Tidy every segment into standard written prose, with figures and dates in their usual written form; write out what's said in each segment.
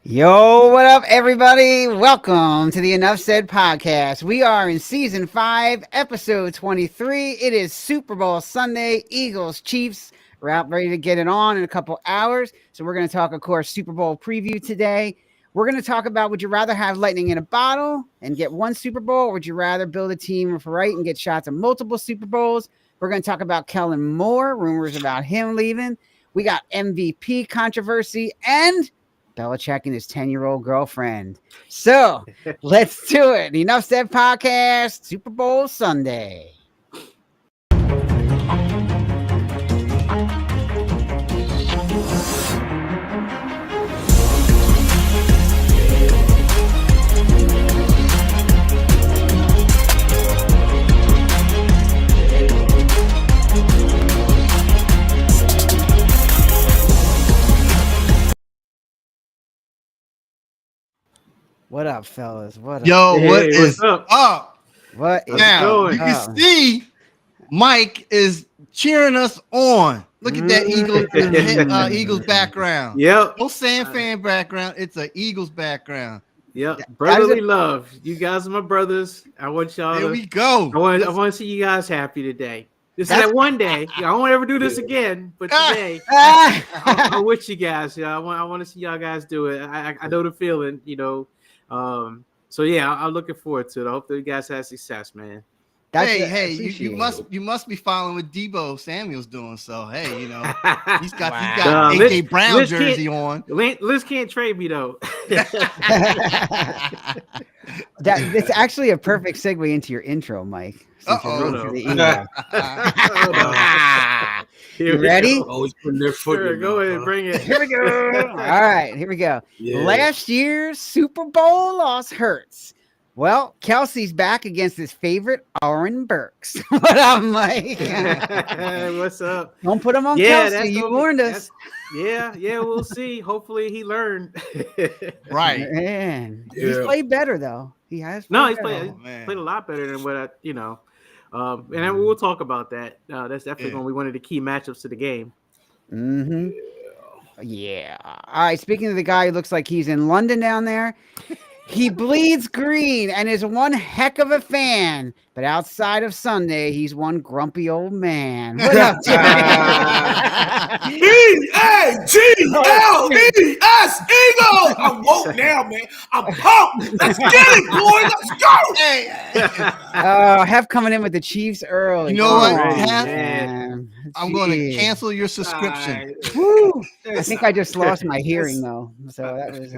Yo, what up, everybody? Welcome to the Enough Said podcast. We are in season 5, episode 23. It is Super Bowl Sunday, Eagles, Chiefs. We're out ready to get it on in a couple hours. So, we're going to talk, of course, Super Bowl preview today. We're going to talk about, would you rather have lightning in a bottle and get one Super Bowl, or would you rather build a team for right and get shots at multiple Super Bowls? We're going to talk about Kellen Moore, rumors about him leaving. We got MVP controversy and Belichick and his 10-year-old girlfriend. So let's do it. Enough Said podcast, Super Bowl Sunday. What up, fellas? What up? Yo, what is up? What is now? You can see Mike is cheering us on. Look at that Eagles background. Yep. No San fan background. It's an Eagles background. Yep. Brotherly love. You guys are my brothers. I want y'all. There we go. I want to see you guys happy today. This is that one day. I won't ever do this again, but today I wish you guys. I want to see y'all guys do it. I know the feeling. So yeah, I'm looking forward to it. I hope that you guys have success, man. You must be following what Debo Samuel's doing. So hey, he's got AJ Brown jersey on. Liz can't trade me though. It's actually a perfect segue into your intro, Mike. You ready? Always putting their foot. Sure, go ahead, bring it. Here we go. All right, here we go. Yeah. Last year's Super Bowl loss hurts. Well, Kelsey's back against his favorite, Aaron Burks. What up, Mike? What's up? Don't put him on Kelsey. You warned us. Yeah, we'll see. Hopefully he learned. Right. Man. Yeah. He's played better, though. He has. He's played a lot better than what and then we'll talk about that. That's definitely going to be one of the key matchups to the game. Mm-hmm. Yeah. All right. Speaking of the guy who looks like he's in London down there, he bleeds green and is one heck of a fan. But outside of Sunday, he's one grumpy old man. What up, E-A-G-L-E-S, Eagles! I'm woke now, man. I'm pumped. Let's get it, boys. Let's go. Hef coming in with the Chiefs early. You know what, Hef? I'm going to cancel your subscription. Woo! I think I just lost my hearing, though. So that was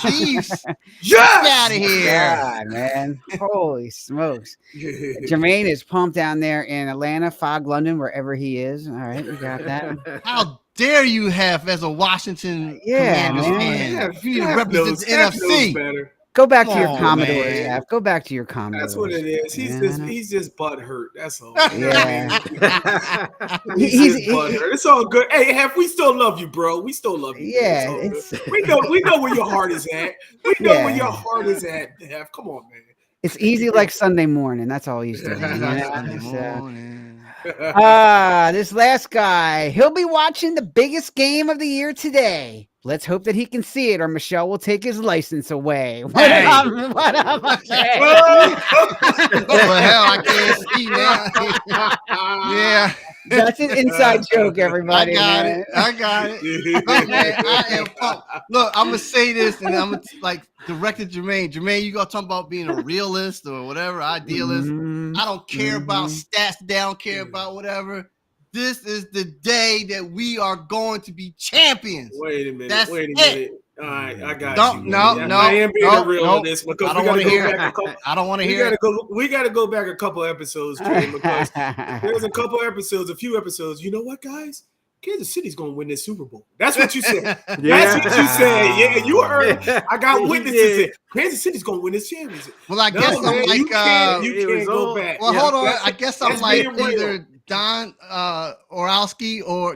Chiefs. Yes! Get out of here. God, man. Holy smokes. Jermaine is pumped down there in Atlanta, Fog, London, wherever he is. All right, we got that. How dare you have as a Washington Commanders fan? You need to represent the NFC. Go back to your Commodores, Jeff. Go back to your Commodores. That's what it is. He's just butt hurt. That's all. Yeah. he's butt hurt. It's all good. Hey, Hef, we still love you, bro. We still love you. Yeah. We know where your heart is at. We know where your heart is at, Hef. Come on, man. It's easy like Sunday morning. That's all he's doing. This last guy, he'll be watching the biggest game of the year today. Let's hope that he can see it, or Michelle will take his license away. What up? What the hell? I can't see now. Yeah. That's an inside joke, everybody. I got it. Okay, I am pumped. Look, I'm going to say this, and I'm going to direct it to Jermaine. Jermaine, you going to talk about being a realist or whatever, idealist. I don't care about stats. I don't care about whatever. This is the day that we are going to be champions. Wait a minute. That's Wait a it. minute. All right, I got you. No. I am being real on this because I don't want to hear it. I don't want to hear it. We got to go back a couple episodes, Trey, because there's a few episodes. You know what, guys? Kansas City's going to win this Super Bowl. That's what you said. That's what you said. Yeah, you heard. I got witnesses. Kansas City's going to win this championship. Well, I guess I'm like, you can't go back. Well, hold on. I guess I'm like either Dan Orlowski, or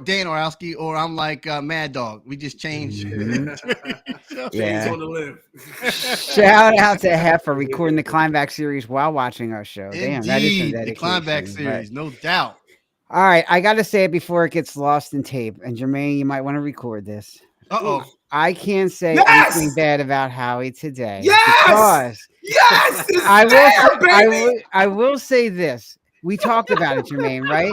I'm like Mad Dog. We just changed. Yeah. On the live. Shout out to Hef for recording the Climbback series while watching our show. Indeed, damn, that is some dedication. The Climbback series, no doubt. All right, I got to say it before it gets lost in tape. And Jermaine, you might want to record this. Uh-oh. I can't say Yes! anything bad about Howie today. Yes! Yes! I will say this. We talked about it, Jermaine, right?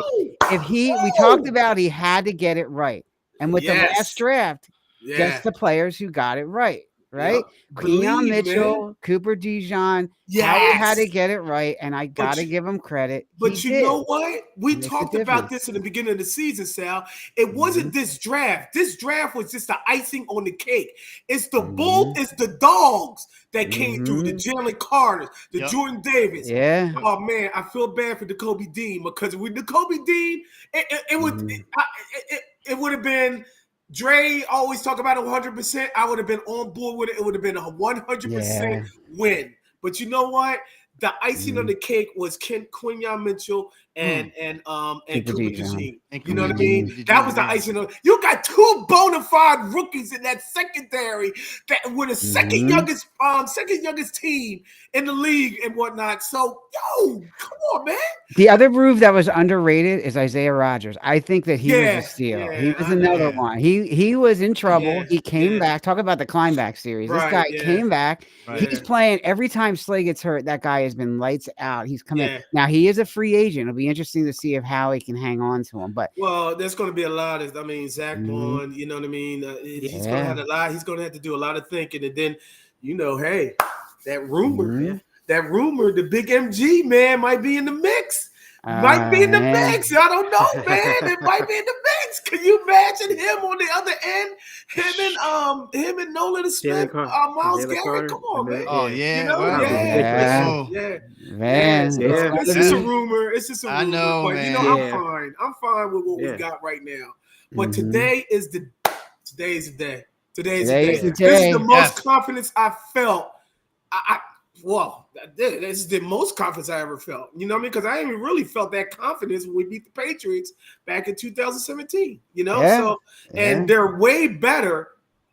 We talked about he had to get it right. And with the last draft, just the players who got it right. Right? Quinyon Mitchell, man. Cooper DeJean. Howie had to get it right, and I got to give him credit. But you know what? We talked about this in the beginning of the season, Sal. It wasn't this draft. This draft was just the icing on the cake. It's the bull, it's the dogs that came through, the Jalen Carters, the Jordan Davis. Yeah. Oh, man, I feel bad for Jacoby Dean because with Jacoby Dean, it would have been – Dre always talk about it 100%. I would have been on board with it. It would have been a 100% win. But you know what? The icing on the cake was Quinyon Mitchell and Cooper DeJean. You know what I mean? That was the icing on. You got two bona fide rookies in that secondary that were the second youngest team in the league and whatnot. So, come on, man. The other move that was underrated is Isaiah Rodgers. I think that he was a steal. He was another one. He was in trouble. He came back. Talk about the Climbback series. This guy came back. He's playing every time Slay gets hurt. That guy has been lights out. He's coming. Now he is a free agent. It'll be interesting to see how he can hang on to him. But there's going to be a lot of. I mean, Zach Bond. You know what I mean? He's going to have a lot. He's going to have to do a lot of thinking, and then, hey, that rumor, the big MG man might be in the mix. Might be in the mix. I don't know, man. It might be in the mix. Can you imagine him on the other end? Him and Nolan Smith, Myles Garrett. Come on, man. Oh yeah, man. It's just a rumor. It's just a rumor. I know, but, man. I'm fine. I'm fine with what we got right now. But today is the day. This is the most confidence I felt. This is the most confidence I ever felt. You know what I mean? Because I haven't really felt that confidence when we beat the Patriots back in 2017. And they're way better.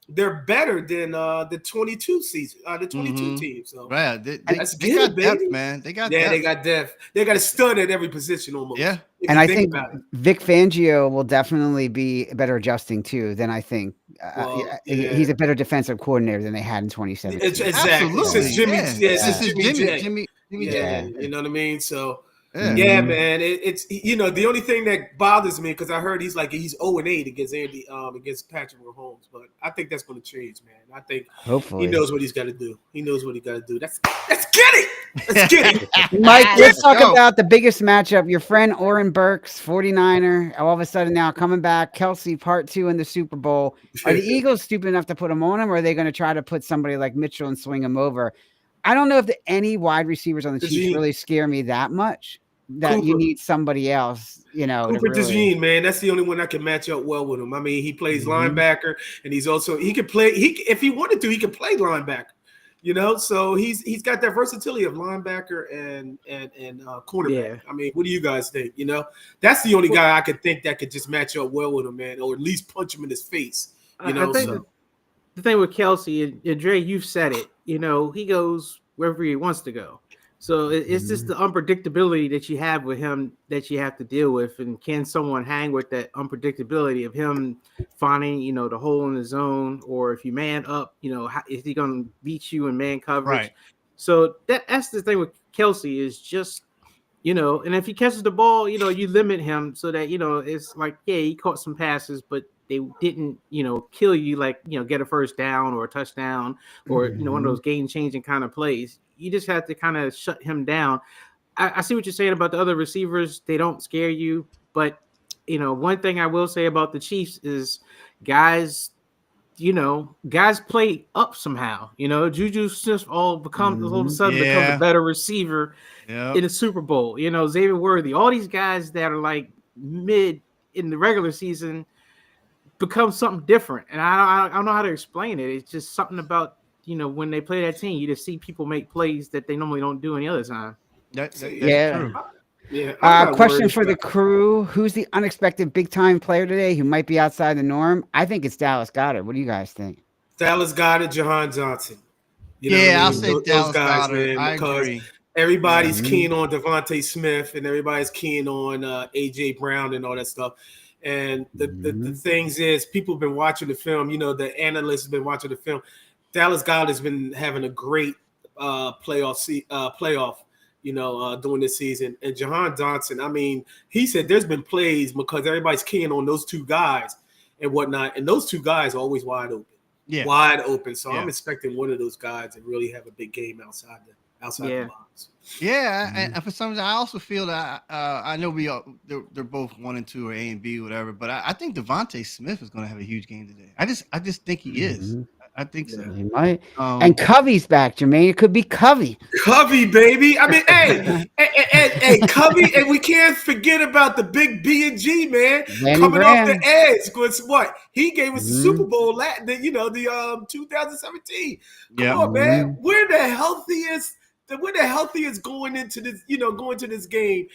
They're better than the 22 season, the 22 team. So they got depth, man. They got depth. They got depth. They got a stud at every position almost. Yeah. And I think Vic Fangio will definitely be better adjusting too than I think. He's a better defensive coordinator than they had in 2017. Exactly. This is Jimmy J. You know what I mean? So man, it's the only thing that bothers me because I heard he's 0-8 against Patrick Mahomes, but I think that's going to change, man. I think hopefully he knows what he's got to do. Let's get it. Let's get it. Mike, let's talk about the biggest matchup. Your friend Oren Burks, 49er, all of a sudden now coming back. Kelsey, part 2 in the Super Bowl. Are the Eagles stupid enough to put him on him, or are they going to try to put somebody like Mitchell and swing him over? I don't know if any wide receivers on the Chiefs really scare me that much that you need somebody else, Cooper DeJean, man, that's the only one that can match up well with him. I mean, he plays linebacker, and he can play. If he wanted to, he could play linebacker. So he's got that versatility of linebacker and cornerback. Yeah. I mean, what do you guys think? That's the only guy I could think that could just match up well with him, man, or at least punch him in his face. I think the thing with Kelsey and Dre, you've said it. He goes wherever he wants to go. So it's just the unpredictability that you have with him that you have to deal with. And can someone hang with that unpredictability of him finding, the hole in the zone, or if you man up, is he going to beat you in man coverage? Right. So that's the thing with Kelsey is just, and if he catches the ball, you limit him so that, it's like, he caught some passes, but they didn't, kill you, like, get a first down or a touchdown or, one of those game-changing kind of plays. You just have to kind of shut him down. I see what you're saying about the other receivers. They don't scare you. But, one thing I will say about the Chiefs is guys play up somehow. Juju Smith all of a sudden becomes a better receiver in the Super Bowl. Xavier Worthy, all these guys that are like mid in the regular season become something different. And I don't know how to explain it. It's just something about, when they play that team, you just see people make plays that they normally don't do any other time. That's true. Yeah. Question for the crew. Who's the unexpected big-time player today who might be outside the norm? I think it's Dallas Goedert. What do you guys think? Dallas Goedert, Jahan Johnson. I'll say Dallas Goedert. I agree. Everybody's keen on Devontae Smith, and everybody's keen on A.J. Brown and all that stuff. And the things is, people have been watching the film. You know, the analysts have been watching the film. Dallas Goedert has been having a great playoff. During this season. And Jahan Dotson, I mean, he said there's been plays because everybody's keying on those two guys and whatnot, and those two guys are always wide open. Yeah. Wide open. So I'm expecting one of those guys to really have a big game outside the box. Yeah, and for some reason, I also feel that I know they're both 1 and 2 or A and B, whatever, but I think Devontae Smith is going to have a huge game today. I just think he is. I think so. He might. And Covey's back, Jermaine. It could be Covey. Covey, baby. I mean, hey, Covey, and we can't forget about the big B&G, man. Coming off the edge. What? He gave us the Super Bowl, the 2017. Come on, man. We're the healthiest going into this game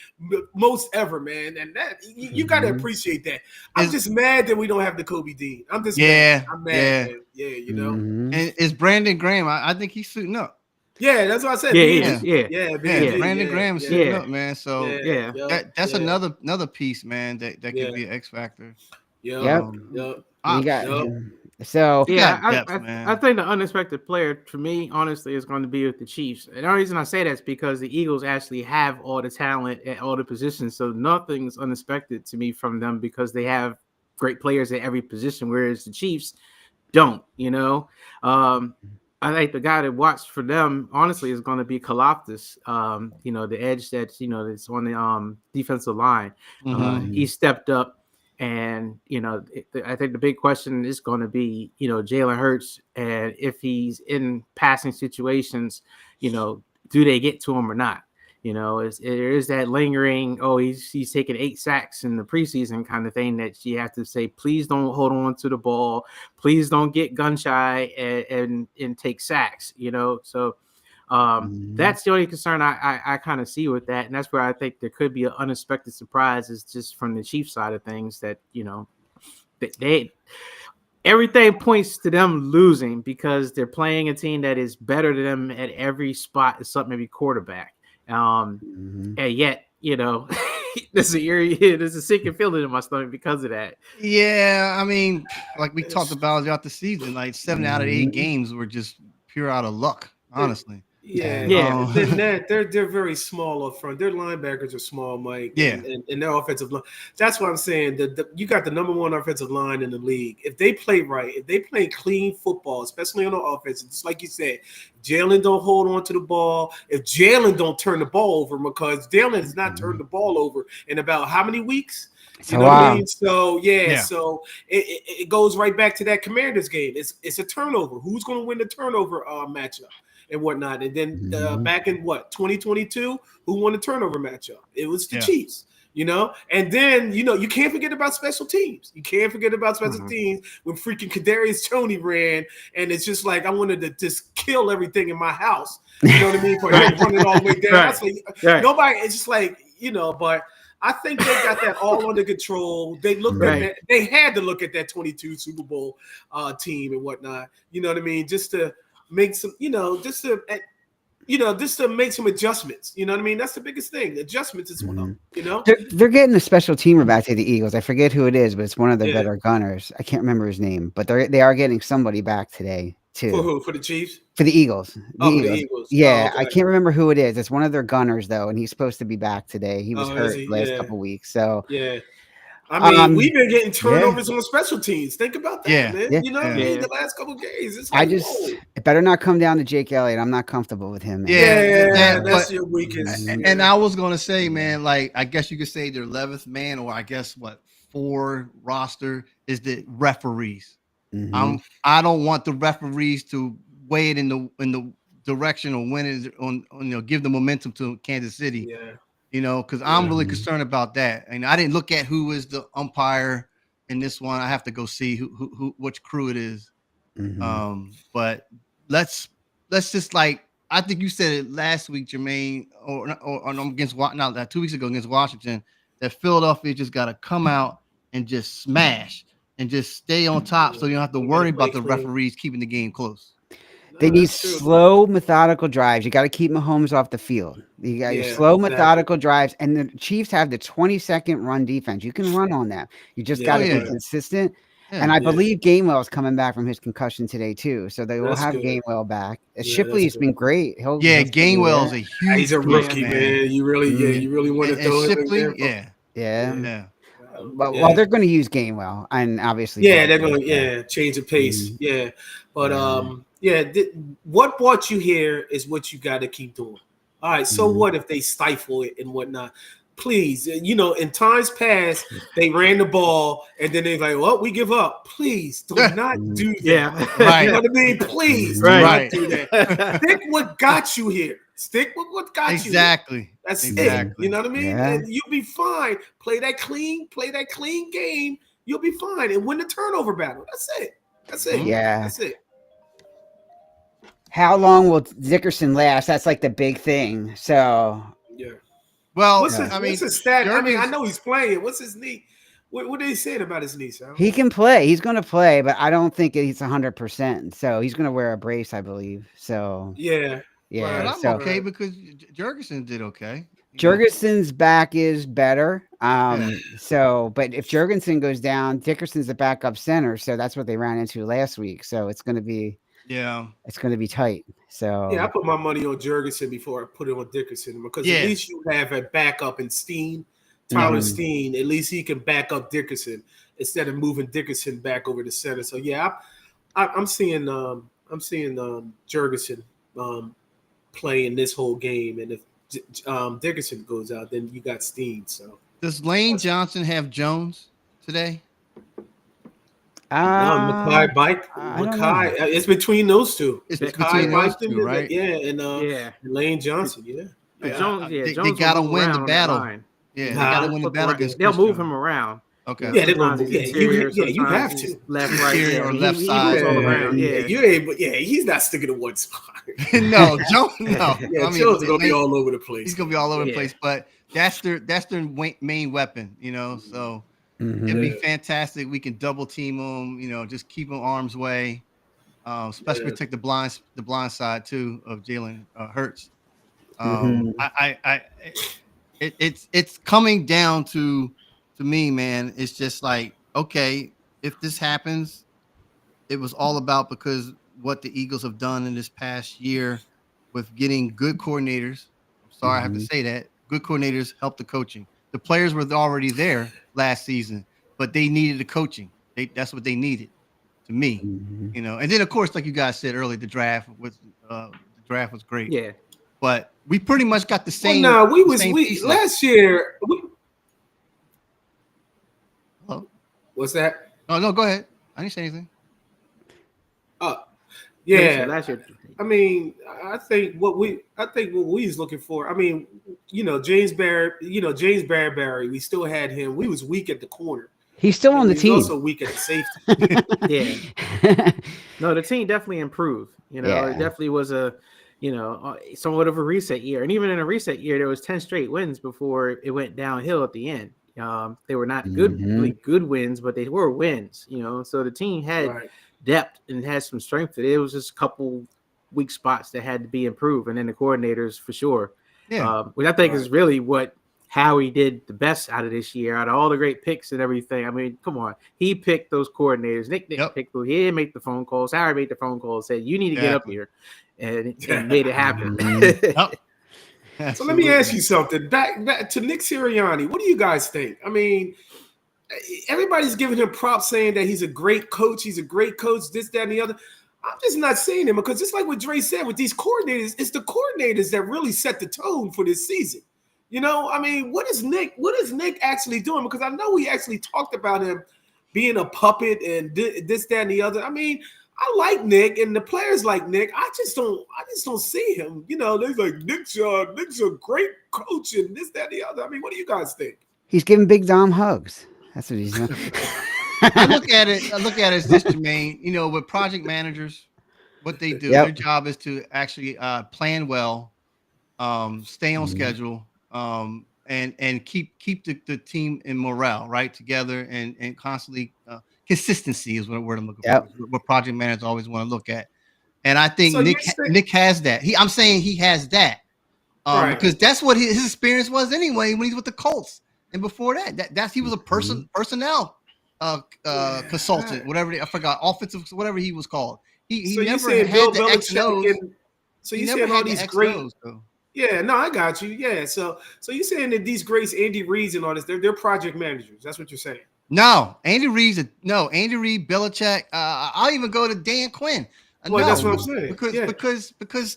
most ever, man. And that you got to appreciate that. I'm just mad that we don't have the Kobe Dean. I'm just mad. I'm mad. Man. Yeah, you know. And it's Brandon Graham. I think he's suiting up. Yeah, that's what I said. Brandon Graham is suiting up, man. So that's another piece, man. That could be an X factor. Yep. You got. So I think the unexpected player for me, honestly, is going to be with the Chiefs. And the only reason I say that is because the Eagles actually have all the talent at all the positions, so nothing's unexpected to me from them because they have great players at every position, whereas the Chiefs don't. I think the guy that watched for them, honestly, is going to be Kalafdis. The edge that's on the defensive line. He stepped up. And, I think the big question is going to be, Jalen Hurts, and if he's in passing situations, do they get to him or not? There is that lingering, he's taking 8 sacks in the preseason kind of thing that you have to say, please don't hold on to the ball. Please don't get gun shy and take sacks, So that's the only concern I kind of see with that. And that's where I think there could be an unexpected surprise is just from the Chiefs side of things that, they everything points to them losing because they're playing a team that is better than them at every spot, except maybe quarterback. And yet, there's a sinking feeling in my stomach because of that. Yeah. I mean, like we talked about throughout the season, like 7 out of 8 games were just pure out of luck, honestly. They're very small up front. Their linebackers are small, Mike. And their offensive line. That's what I'm saying. You got the number 1 offensive line in the league. If they play right, if they play clean football, especially on the offense, just like you said, Jalen don't hold on to the ball. If Jalen don't turn the ball over, because Jalen has not turned the ball over in about how many weeks? You know what I mean? So so it goes right back to that Commanders game. It's a turnover. Who's going to win the turnover matchup? And whatnot, and then back in 2022, who won the turnover matchup? It was the Chiefs, And then you can't forget about special teams. You can't forget about special teams when freaking Kadarius Toney ran, and it's just like I wanted to just kill everything in my house. You know what I mean? For him running all the way down. Nobody. It's just like but. I think they got that all under control. They looked at that. They had to look at that 22 Super Bowl team and whatnot. You know what I mean? Just to make some, just to make some adjustments. You know what I mean? That's the biggest thing. Adjustments as well. They're getting a special teamer back to the Eagles. I forget who it is, but it's one of the better gunners. I can't remember his name, but they are getting somebody back today too. For who? For the Chiefs? For the Eagles. For the Eagles. Yeah, I can't remember who it is. It's one of their gunners though, and he's supposed to be back today. He was hurt the last couple weeks. So I mean, we've been getting turnovers on special teams. Think about that, man. You know what I mean? The last couple of games. It's like, it better not come down to Jake Elliott. I'm not comfortable with him. Man. That's your weakest. And I was going to say, man, like, I guess you could say their 11th man, or I guess 4 roster is the referees. I don't want the referees to weigh it in the direction or win it on give the momentum to Kansas City. Because I'm really concerned about that. And I didn't look at who is the umpire in this one. I have to go see which crew it is. But let's just I think you said it last week, Jermaine, or against 2 weeks ago against Washington, that Philadelphia just got to come out and just smash and just stay on top, so you don't have to worry about the referees keeping the game close. They need slow, methodical drives. You got to keep Mahomes off the field. You got your slow, methodical drives, and the Chiefs have the 20-second run defense. You can run on that. You just got to be consistent. Yeah, and I believe Gainwell is coming back from his concussion today too, so they will have Gainwell back. Shipley's been great. Gainwell is a huge. He's a rookie, man. You really want to throw Shipley, him yeah. Well, they're going to use Gainwell, and obviously, they're going to change the pace, But what brought you here is what you got to keep doing. All right, so what if they stifle it and whatnot? Please, in times past, they ran the ball and then they're like, well, we give up. Please do not do that. Yeah. Right. You know what I mean? Please do not do that. Stick what got you here. Stick with what got you here. That's it. You know what I mean? Yeah. And you'll be fine. Play that clean game. You'll be fine. And win the turnover battle. That's it. Yeah. That's it. How long will Dickerson last? That's like the big thing. So well, what's his stat? I mean, I know he's playing. What's his knee? What are they saying about his knee, Sal? He can play. He's going to play, but I don't think he's 100%. So he's going to wear a brace, I believe. So yeah. But I'm okay because Jurgensen did okay. Jurgensen's back is better. So, but if Jurgensen goes down, Dickerson's the backup center. So that's what they ran into last week. So it's going to be. Yeah, it's going to be tight. So I put my money on Jurgensen before I put it on Dickerson because at least you have a backup in Steen, Tyler Steen. At least he can back up Dickerson instead of moving Dickerson back over the center. So I'm seeing Jurgensen play in this whole game, and if Dickerson goes out, then you got Steen. So does Lane Johnson have Jones today? Mackay. It's between those two. It's between those two, right? And Lane Johnson. Jones they got to win the battle. They got to win the battle against. They'll move him around. Okay. Yeah, they're going to move. You have to left, right, or left side. He moves all around. He's not sticking to one spot. No, Jones. No, Jones is going to be all over the place. He's going to be all over the place, but that's their main weapon. So. It'd be fantastic. We can double team them, just keep them arm's way, especially protect the blind side too of Jalen Hurts. It's coming down to me, man. It's just like, okay, if this happens, it was all about because what the Eagles have done in this past year with getting good coordinators. I'm sorry, I have to say that good coordinators help the coaching. The players were already there last season, but they needed the coaching. That's what they needed, to me. And then of course, like you guys said earlier, the draft was great. Yeah, but we pretty much got the same. Well, last year. Hello? What's that? Oh no, go ahead. I didn't say anything. Last year. I mean, I think what we was looking for. I mean, James Bradbury, we still had him. We was weak at the corner. He's still on the team. Also weak at the safety. No, the team definitely improved. It definitely was a, somewhat of a reset year. And even in a reset year, there was 10 straight wins before it went downhill at the end. They were not really good wins, but they were wins. So the team had depth and had some strength. It was just a couple weak spots that had to be improved, and then the coordinators for sure. Which I think is really what Howie did the best out of this year, out of all the great picks and everything. I mean, come on, he picked those coordinators. Nick picked those. He didn't make the phone calls. Harry made the phone calls. Said you need to get up here, and made it happen. So let me ask you something. Back to Nick Sirianni. What do you guys think? I mean, everybody's giving him props, saying that he's a great coach. He's a great coach. This, that, and the other. I'm just not seeing him because just like what Dre said with these coordinators, it's the coordinators that really set the tone for this season. I mean, what is Nick actually doing? Because I know we actually talked about him being a puppet and this, that, and the other. I mean, I like Nick and the players like Nick. I just don't see him. They're like Nick's a great coach and this, that, and the other. I mean, what do you guys think? He's giving Big Dom hugs. That's what he's doing. I look at it as this, Jermaine. With project managers, what they do, their job is to actually plan well, stay on schedule, and keep the team in morale together and constantly consistency is what word I'm looking for. What project managers always want to look at. And I think Nick has that. I'm saying he has that. Right. Because that's what his experience was anyway when he's with the Colts. And before that, he was a personnel consultant, whatever I forgot, offensive, whatever he was called. He never had the X-Nose. So you saying all these great? Yeah, no, I got you. Yeah, so you saying that these greats, Andy Reid and all this, they're project managers. That's what you're saying. No, Andy Reid, Belichick. I'll even go to Dan Quinn. Well, that's what I'm saying. Because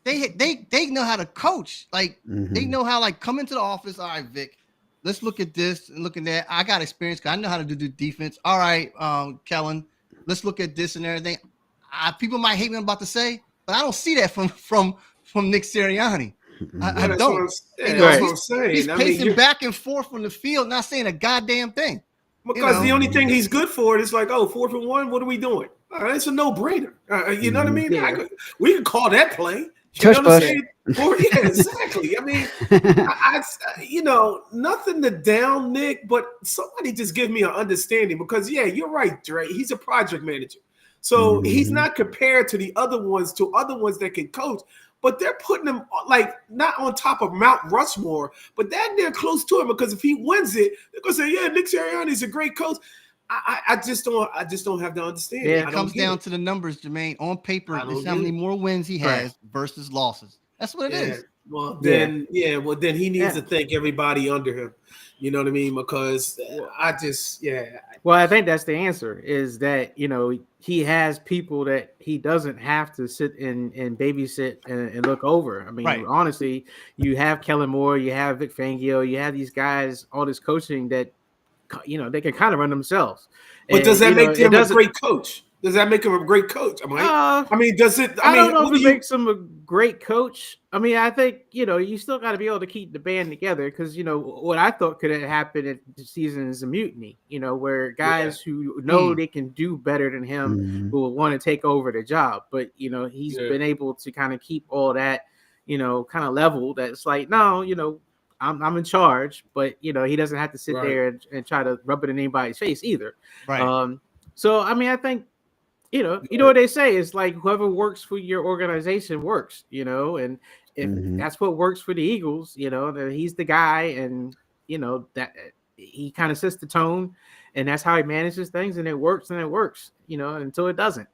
they know how to coach. Like they know how like come into the office. All right, Vic, let's look at this and look at that. I got experience because I know how to do the defense. All right, Kellen, let's look at this and everything. People might hate what I'm about to say, but I don't see that from Nick Sirianni. I don't. That's what I'm saying. He's pacing back and forth from the field, not saying a goddamn thing. Because the only thing he's good for is like, 4th and 1. What are we doing? It's a no-brainer. You know what I mean? Yeah. We can call that play. You know what I'm saying? Yeah, exactly. I mean, nothing to down Nick, but somebody just give me an understanding because, yeah, you're right, Dre. He's a project manager. So he's not compared to the other ones, that can coach, but they're putting him like not on top of Mount Rushmore, but they're close to him because if he wins it, they're gonna say, yeah, Nick Sirianni's a great coach. I just don't have the understanding. Yeah, it comes down to the numbers, Jermaine. On paper, it's how many more wins he has versus losses. That's what it is. Well, then he needs to thank everybody under him. You know what I mean? Because Well, I think that's the answer is that, he has people that he doesn't have to sit and babysit and look over. I mean, honestly, you have Kellen Moore, you have Vic Fangio, you have these guys, all this coaching that, they can kind of run themselves. But does that make him a great coach? Does that make him a great coach? I don't know if it makes him a great coach. I mean, I think, you still got to be able to keep the band together because, what I thought could have happened at the season is a mutiny, where guys who know they can do better than him will want to take over the job. But, he's been able to kind of keep all that, kind of level that's like, no, I'm in charge, but, he doesn't have to sit there and try to rub it in anybody's face either. Right. So, I mean, I think, you know what they say is like whoever works for your organization works, and if that's what works for the Eagles, that he's the guy and, that he kind of sets the tone and that's how he manages things and it works until it doesn't.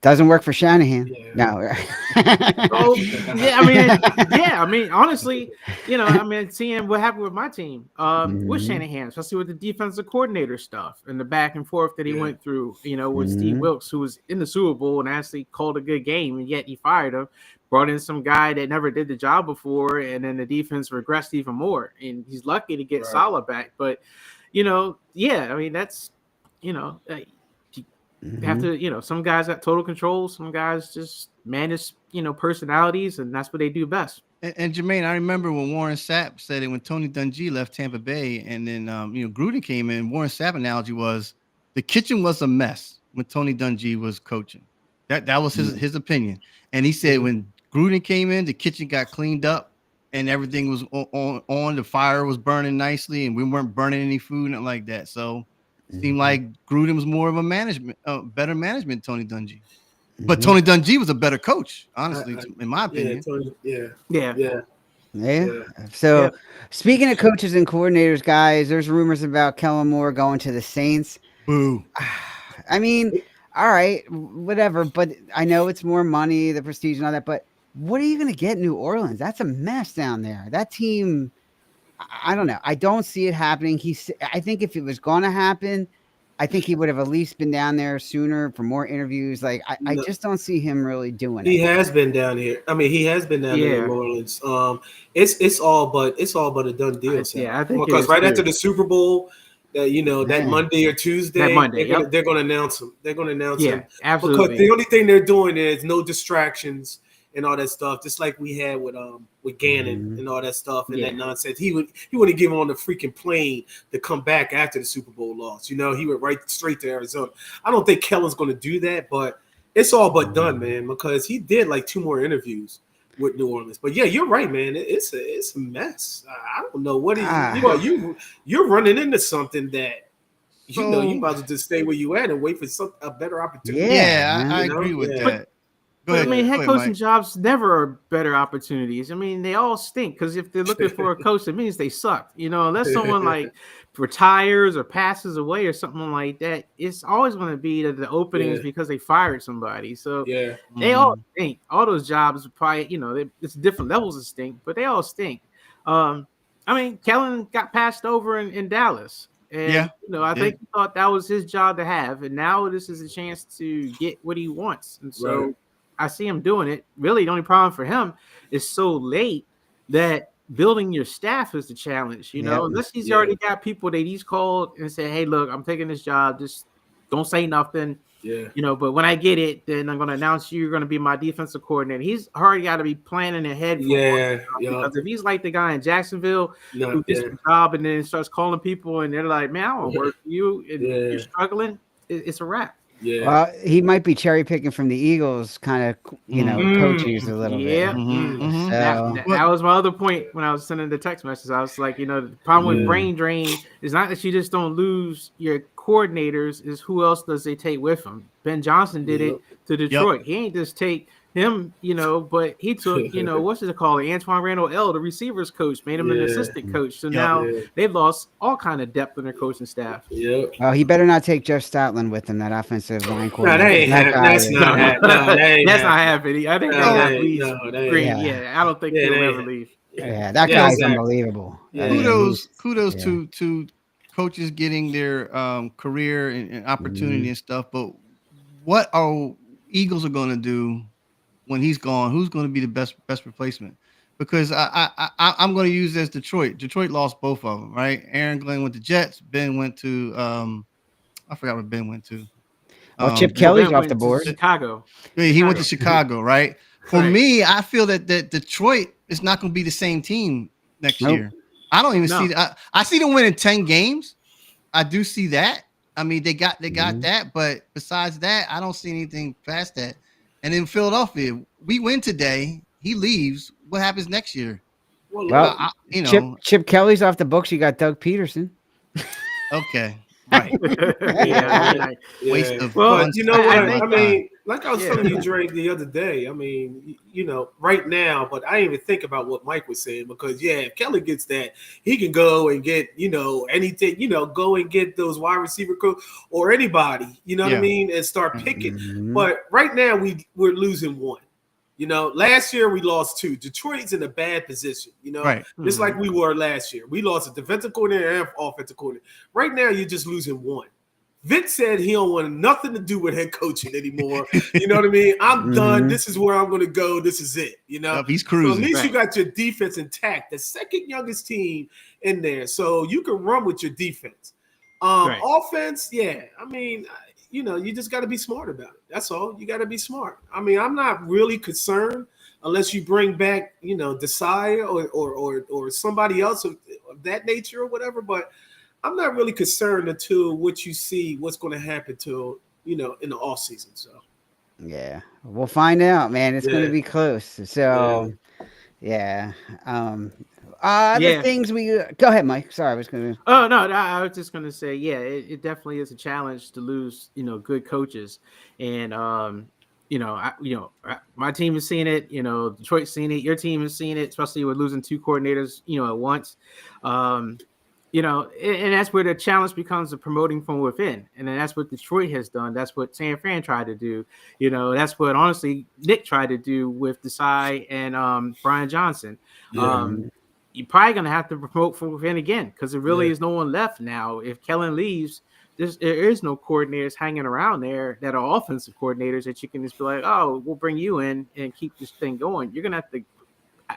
Doesn't work for Shanahan. Yeah. No. I mean, honestly, seeing what happened with my team, with Shanahan, especially with the defensive coordinator stuff and the back and forth that he went through, with Steve Wilkes, who was in the Super Bowl and actually called a good game, and yet he fired him, brought in some guy that never did the job before, and then the defense regressed even more. And he's lucky to get Salah back, but that's you have to, some guys got total control. Some guys just manage, personalities, and that's what they do best. And Jermaine, I remember when Warren Sapp said it when Tony Dungy left Tampa Bay, and then Gruden came in. Warren Sapp analogy was the kitchen was a mess when Tony Dungy was coaching. That was his opinion, and he said when Gruden came in, the kitchen got cleaned up, and everything was on. The fire was burning nicely, and we weren't burning any food, nothing like that. So. Seemed like Gruden was more of a better management than Tony Dungy. But Tony Dungy was a better coach, honestly, in my opinion. So, speaking of coaches and coordinators, guys, there's rumors about Kellen Moore going to the Saints. Boo. I mean, all right, whatever. But I know it's more money, the prestige and all that. But what are you going to get in New Orleans? That's a mess down there. That team... I don't know. I don't see it happening. I think if it was going to happen, I think he would have at least been down there sooner for more interviews. Like I just don't see him really doing it. He has been down here. I mean, he has been down there in New Orleans. It's all but a done deal. I think because after the Super Bowl, that Monday or Tuesday, they're going to announce him. They're going to announce him. Absolutely. Because the only thing they're doing is no distractions and all that stuff, just like we had with Gannon and all that stuff and that nonsense. He wouldn't give him on the freaking plane to come back after the Super Bowl loss. He went right straight to Arizona. I don't think Kellen's going to do that, but it's all but done, man, because he did like 2 more interviews with New Orleans. But yeah, you're right, man. It's a mess. I don't know what you're running into something that you might as well just stay where you at and wait for a better opportunity. Yeah, I agree with that. I mean, head coaching jobs never are better opportunities. I mean, they all stink because if they're looking for a coach, it means they suck. Unless someone like retires or passes away or something like that, it's always going to be that the opening is because they fired somebody. So they all stink. All those jobs are probably, it's different levels of stink, but they all stink. I mean, Kellen got passed over in Dallas. And, I think he thought that was his job to have. And now this is a chance to get what he wants. And so I see him doing it. Really, the only problem for him is so late that building your staff is the challenge, unless he's already got people that he's called and said, hey, look, I'm taking this job. Just don't say nothing. Yeah. But when I get it, then I'm going to announce you're going to be my defensive coordinator. He's already got to be planning ahead. Because if he's like the guy in Jacksonville who gets the job and then starts calling people and they're like, man, I don't work for you. And you're struggling. It's a wrap. Yeah. Well, he might be cherry picking from the Eagles kind of, coaches a little bit. So. That was my other point when I was sending the text message. I was like, the problem with brain drain is not that you just don't lose your coordinators, is who else does they take with them. Ben Johnson did it to Detroit. He ain't just take him, but he took, what's it called? Antoine Randall, the receivers coach, made him an assistant coach. So now they've lost all kind of depth in their coaching staff. Well, he better not take Jeff Stoutland with him, that offensive line coordinator. That's not happening. I think I don't think he'll ever leave. Yeah, that guy's unbelievable. Kudos to coaches getting their career and opportunity and stuff. But what are Eagles are going to do when he's gone? Who's going to be the best replacement? Because I'm going to use this Detroit. Detroit lost both of them, right? Aaron Glenn went to Jets. Ben went to I forgot what Ben went to. Chip Kelly's off the board. Chicago. He went to Chicago, right? For me, I feel that Detroit is not going to be the same team next year. I don't even see that. I see them winning 10 games. I do see that. I mean, they got that, but besides that, I don't see anything past that. And in Philadelphia, we win today. He leaves. What happens next year? Well, Chip Kelly's off the books. You got Doug Peterson. Okay, right. Waste of. Well, you know what? I mean, like I was telling you, Drake, the other day. I mean, right now, but I didn't even think about what Mike was saying because, if Kelly gets that, he can go and get, anything, go and get those wide receiver coach or anybody, you know what I mean, and start picking. Mm-hmm. But right now, we're losing one. Last year we lost two. Detroit's in a bad position, just like we were last year. We lost a defensive coordinator and offensive coordinator. Right now, you're just losing one. Vic said he don't want nothing to do with head coaching anymore. You know what I mean? I'm done. This is where I'm going to go. This is it. He's cruising. So at least you got your defense intact, the second youngest team in there. So you can run with your defense. Offense, I mean, you just got to be smart about it. That's all. You got to be smart. I mean, I'm not really concerned unless you bring back, Desai or somebody else of that nature or whatever. But I'm not really concerned until what you see, what's going to happen to, in the off season. So, we'll find out, man. It's going to be close. So, other things we go ahead, Mike. Sorry, I was going to. Oh no, I was just going to say, it definitely is a challenge to lose, good coaches, and my team is seeing it. Detroit's seeing it. Your team is seeing it, especially with losing two coordinators, at once. And that's where the challenge becomes the promoting from within. And then that's what Detroit has done. That's what San Fran tried to do. That's what, honestly, Nick tried to do with Desai and Brian Johnson. You're probably going to have to promote from within again because there really is no one left now. If Kellen leaves, there is no coordinators hanging around there that are offensive coordinators that you can just be like, oh, we'll bring you in and keep this thing going. You're going to have to,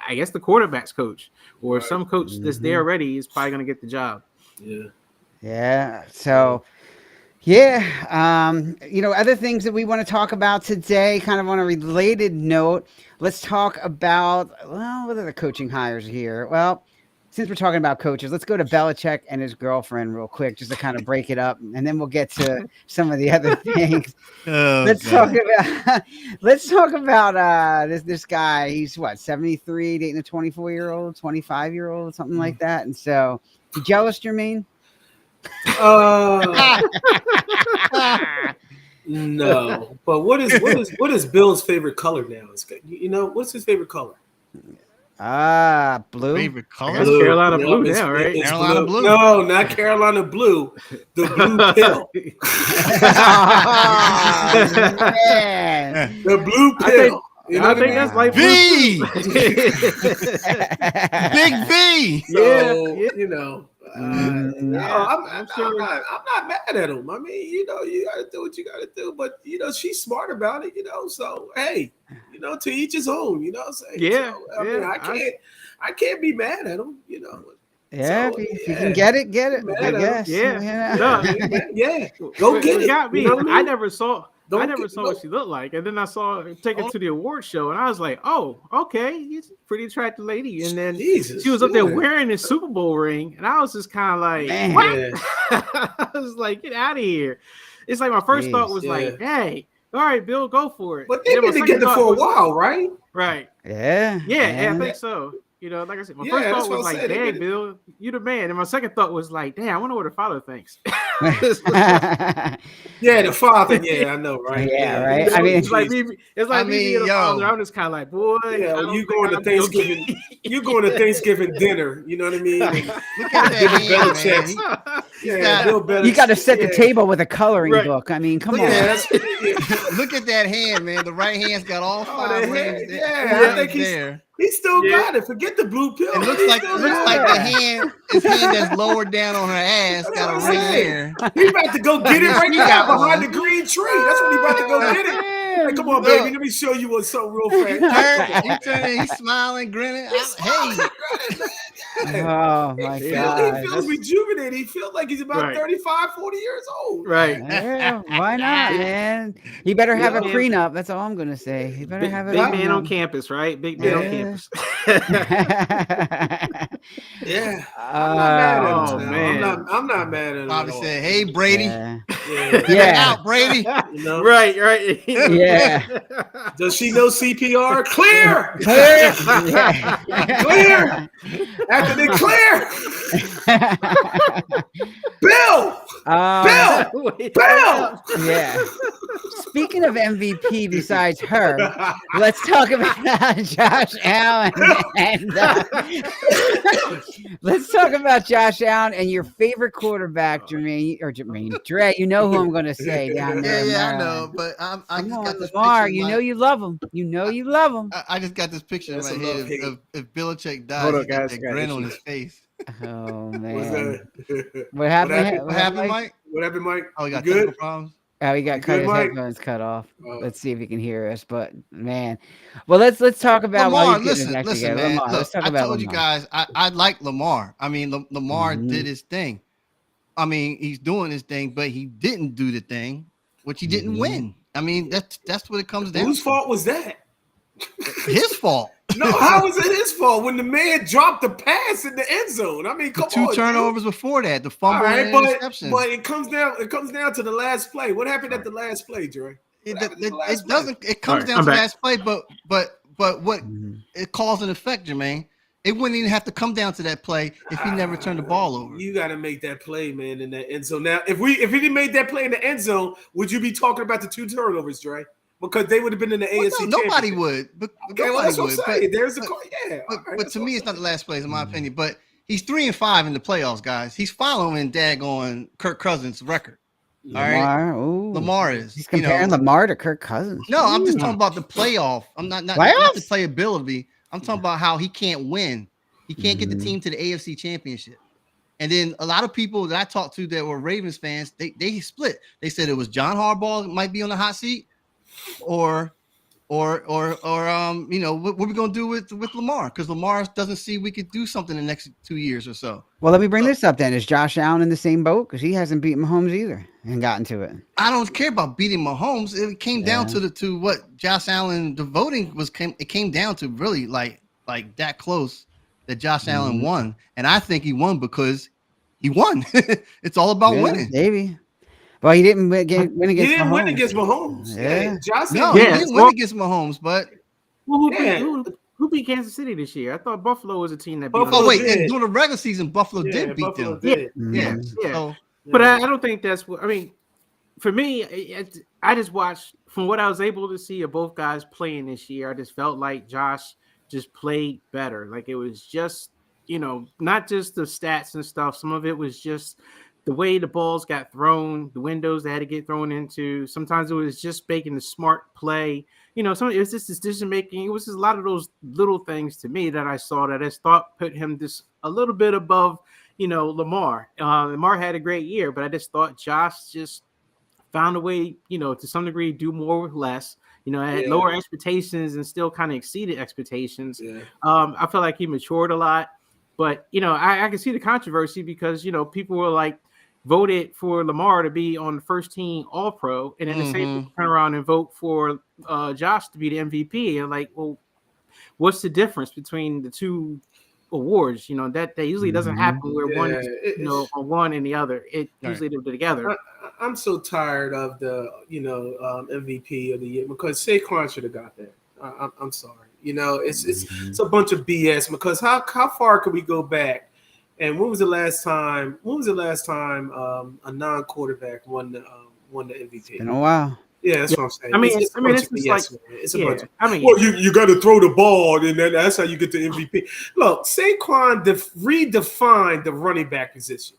I guess, the quarterback's coach or some coach that's there already is probably going to get the job. So, other things that we want to talk about today, kind of on a related note, let's talk about, what are the coaching hires here? Well, since we're talking about coaches, let's go to Belichick and his girlfriend real quick, just to kind of break it up, and then we'll get to some of the other things. Let's talk about this guy. He's 73, dating a 24-year-old, 25-year-old, something like that. And so, you jealous, Jermaine? No, but what is Bill's favorite color now? What's his favorite color? Blue. Favorite color? That's Carolina blue now, right? Carolina blue. No, not Carolina blue. The blue pill. Man. The blue pill. I think that's like V. Big V. So, Mm. I'm not mad at him. I mean, you got to do what you got to do. But she's smart about it. So hey, to each his own. You know what I'm saying? Yeah. So, I mean, I can't be mad at him. Yeah, So, if you can get it. I guess. Yeah. Yeah. Go get it. Got me. You know what I mean? I never saw what she looked like, and then I saw her take her to the award show, and I was like, "Oh, okay, she's a pretty attractive lady." And then she was up there wearing a Super Bowl ring, and I was just kind of like, Man. "What?" I was like, "Get out of here!" It's like my first thought was like, "Hey, all right, Bill, go for it." But they've been together for a while, right? Right? Yeah. Yeah, I think so. Like I said, my first thought was like, "Dang, Bill, you the man," and my second thought was like, "Damn, I wonder what her father thinks." Yeah, the father. Yeah, I know, right? Yeah, right. I mean, it's like me being a father. I'm just kind of like, boy. You going to Thanksgiving? You going to Thanksgiving dinner? You know what I mean? Look at that hand, Bill Belichick. you got to set the table with a coloring book. I mean, come on. Look at that hand, man. The right hand's got all 5 rings. I think he still got it. Forget the blue pill. It looks like the hand, his hand that's lowered down on her ass, got a ring there. He about to go get it right now behind the green tree. That's when he about to go get it. Hey, come on, baby. Let me show you what's something real fast. He's smiling, grinning. Oh my God. He feels rejuvenated. He feels like he's about 35, 40 years old. Right. Yeah, why not, man? He better have a prenup. That's all I'm gonna say. He better have a big man on campus, right? Big man on campus. Yeah. I'm not mad at him. Bobby said, "Hey, Brady." Yeah. Out, Brady. Right. Yeah. Does she know CPR? Clear. Clear. After they clear. Bill. Bill. Yeah. Speaking of MVP, besides her, let's talk about Josh Allen. Let's talk about Josh Allen and your favorite quarterback, Jermaine. Dre, you know who I'm going to say down there. Yeah, I know, but I just got this Lamar, picture. you know you love him. I just got this picture in my head of if Belichick dies, he got that grin on his face. Oh man, what happened? What happened, Mike? What happened, Mike? Oh, he got technical problems. Oh, he got his headphones cut off. Let's see if he can hear us. But man, well, let's talk about Lamar. Listen, man. Lamar. Look, I told you guys, I like Lamar. I mean, Lamar did his thing. I mean, he's doing his thing, but he didn't do the thing, which he didn't win. I mean, that's what it comes down. Whose fault was that? His fault. No, how was it his fault when the man dropped the pass in the end zone? I mean, come on. 2 turnovers before that, the fumble and interception. But it comes down to the last play. What happened at the last play, Dre? It doesn't. It comes down to the last play, but what it cause and effect, Jermaine. It wouldn't even have to come down to that play if he never turned the ball over. You got to make that play, man, in that end zone. Now, if he didn't make that play in the end zone, would you be talking about the 2 turnovers, Dre? Because they would have been in the AFC. Nobody would. But okay, well, that's what I'm saying. There's a but to me, it's not the last plays, in my opinion. But he's 3-5 in the playoffs, guys. He's following daggone Kirk Cousins' record. Lamar, all right, Lamar is. He's comparing Lamar to Kirk Cousins. No, I'm just talking about the playoff. I'm not the playability. I'm talking about how he can't win. He can't get the team to the AFC Championship. And then a lot of people that I talked to that were Ravens fans, they split. They said it was John Harbaugh might be on the hot seat, or what we're gonna do with Lamar, because Lamar doesn't see we could do something in the next 2 years or so. Well, let me bring this up then. Is Josh Allen in the same boat? Because he hasn't beaten Mahomes either and gotten to it. I don't care about beating Mahomes. It came down to what Josh Allen, the voting it came down to really like that close that Josh Allen won. And I think he won because he won. It's all about winning. Maybe. Well, he didn't win against Mahomes. He didn't win against Mahomes. Yeah. He didn't win against Mahomes, but who beat Kansas City this year? I thought Buffalo was a team that beat them. Oh, wait, and during the regular season, Buffalo did beat them. Yeah. But I don't think that's what I mean. for me, I just watched from what I was able to see of both guys playing this year. I just felt like Josh just played better. Like it was just, not just the stats and stuff. Some of it was just the way the balls got thrown, the windows they had to get thrown into. Sometimes it was just making the smart play. Some it was just decision making. It was just a lot of those little things to me that I saw that I thought put him just a little bit above, Lamar. Lamar had a great year, but I just thought Josh just found a way, to some degree, do more with less. Had lower expectations and still kind of exceeded expectations. Yeah. I feel like he matured a lot, but I can see the controversy because people were like voted for Lamar to be on the first team All Pro, and then the same people turn around and vote for Josh to be the MVP. And like, well, what's the difference between the two awards? That usually doesn't happen where one is, on one and the other. It usually they're together. I'm so tired of the MVP of the year because Saquon should have got that. I'm sorry. It's a bunch of BS because how far could we go back? And when was the last time a non-quarterback won the MVP? It's been a while. Yeah, that's what I'm saying. It's a bunch of. Well, you got to throw the ball, and then that's how you get the MVP. Look, Saquon redefined the running back position.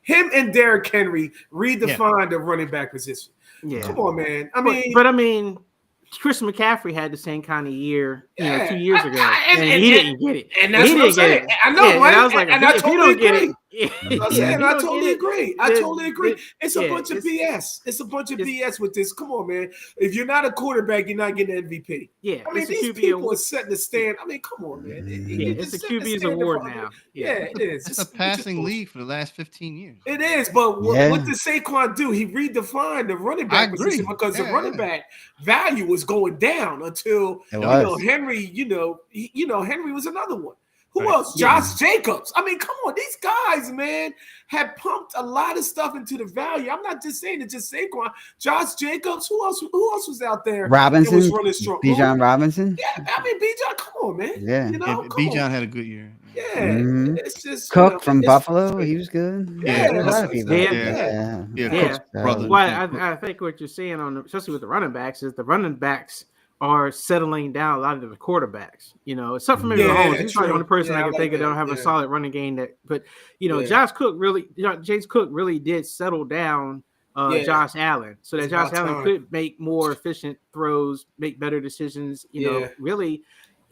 Him and Derrick Henry redefined the running back position. Yeah, come on, man. I mean, Christian McCaffrey had the same kind of year, 2 years ago, and he didn't get it. And that's what I'm saying. I know, right? And I was like, and I totally agree. I totally agree. I totally agree. It's a bunch of BS. It's a bunch of BS with this. Come on, man. If you're not a quarterback, you're not getting an MVP. Yeah, I mean, these people are setting the stand. I mean, come on, man. It's a QB's award now. Yeah, it is. It's a passing league for the last 15 years. It is, but what did Saquon do? He redefined the running back position because the running back value was going down until Henry. Henry was another one. Who else? Josh Jacobs. I mean, come on. These guys, man, have pumped a lot of stuff into the value. I'm not just saying it's just Saquon. Josh Jacobs. Who else was out there? Robinson. Was running strong. Bijan Robinson. Yeah, I mean, Bijan. Come on, man. Yeah. Bijan had a good year. Yeah. It's just Cook from Buffalo. He was good. Yeah. A lot of people. Yeah. Brother. Well, I think what you're seeing especially with the running backs, is the running backs are settling down a lot of the quarterbacks, except for maybe Mahomes. He's probably the only person I can think of that don't have a solid running game. But James Cook really did settle down Josh Allen, so that Josh Allen could make more efficient throws, make better decisions. Really,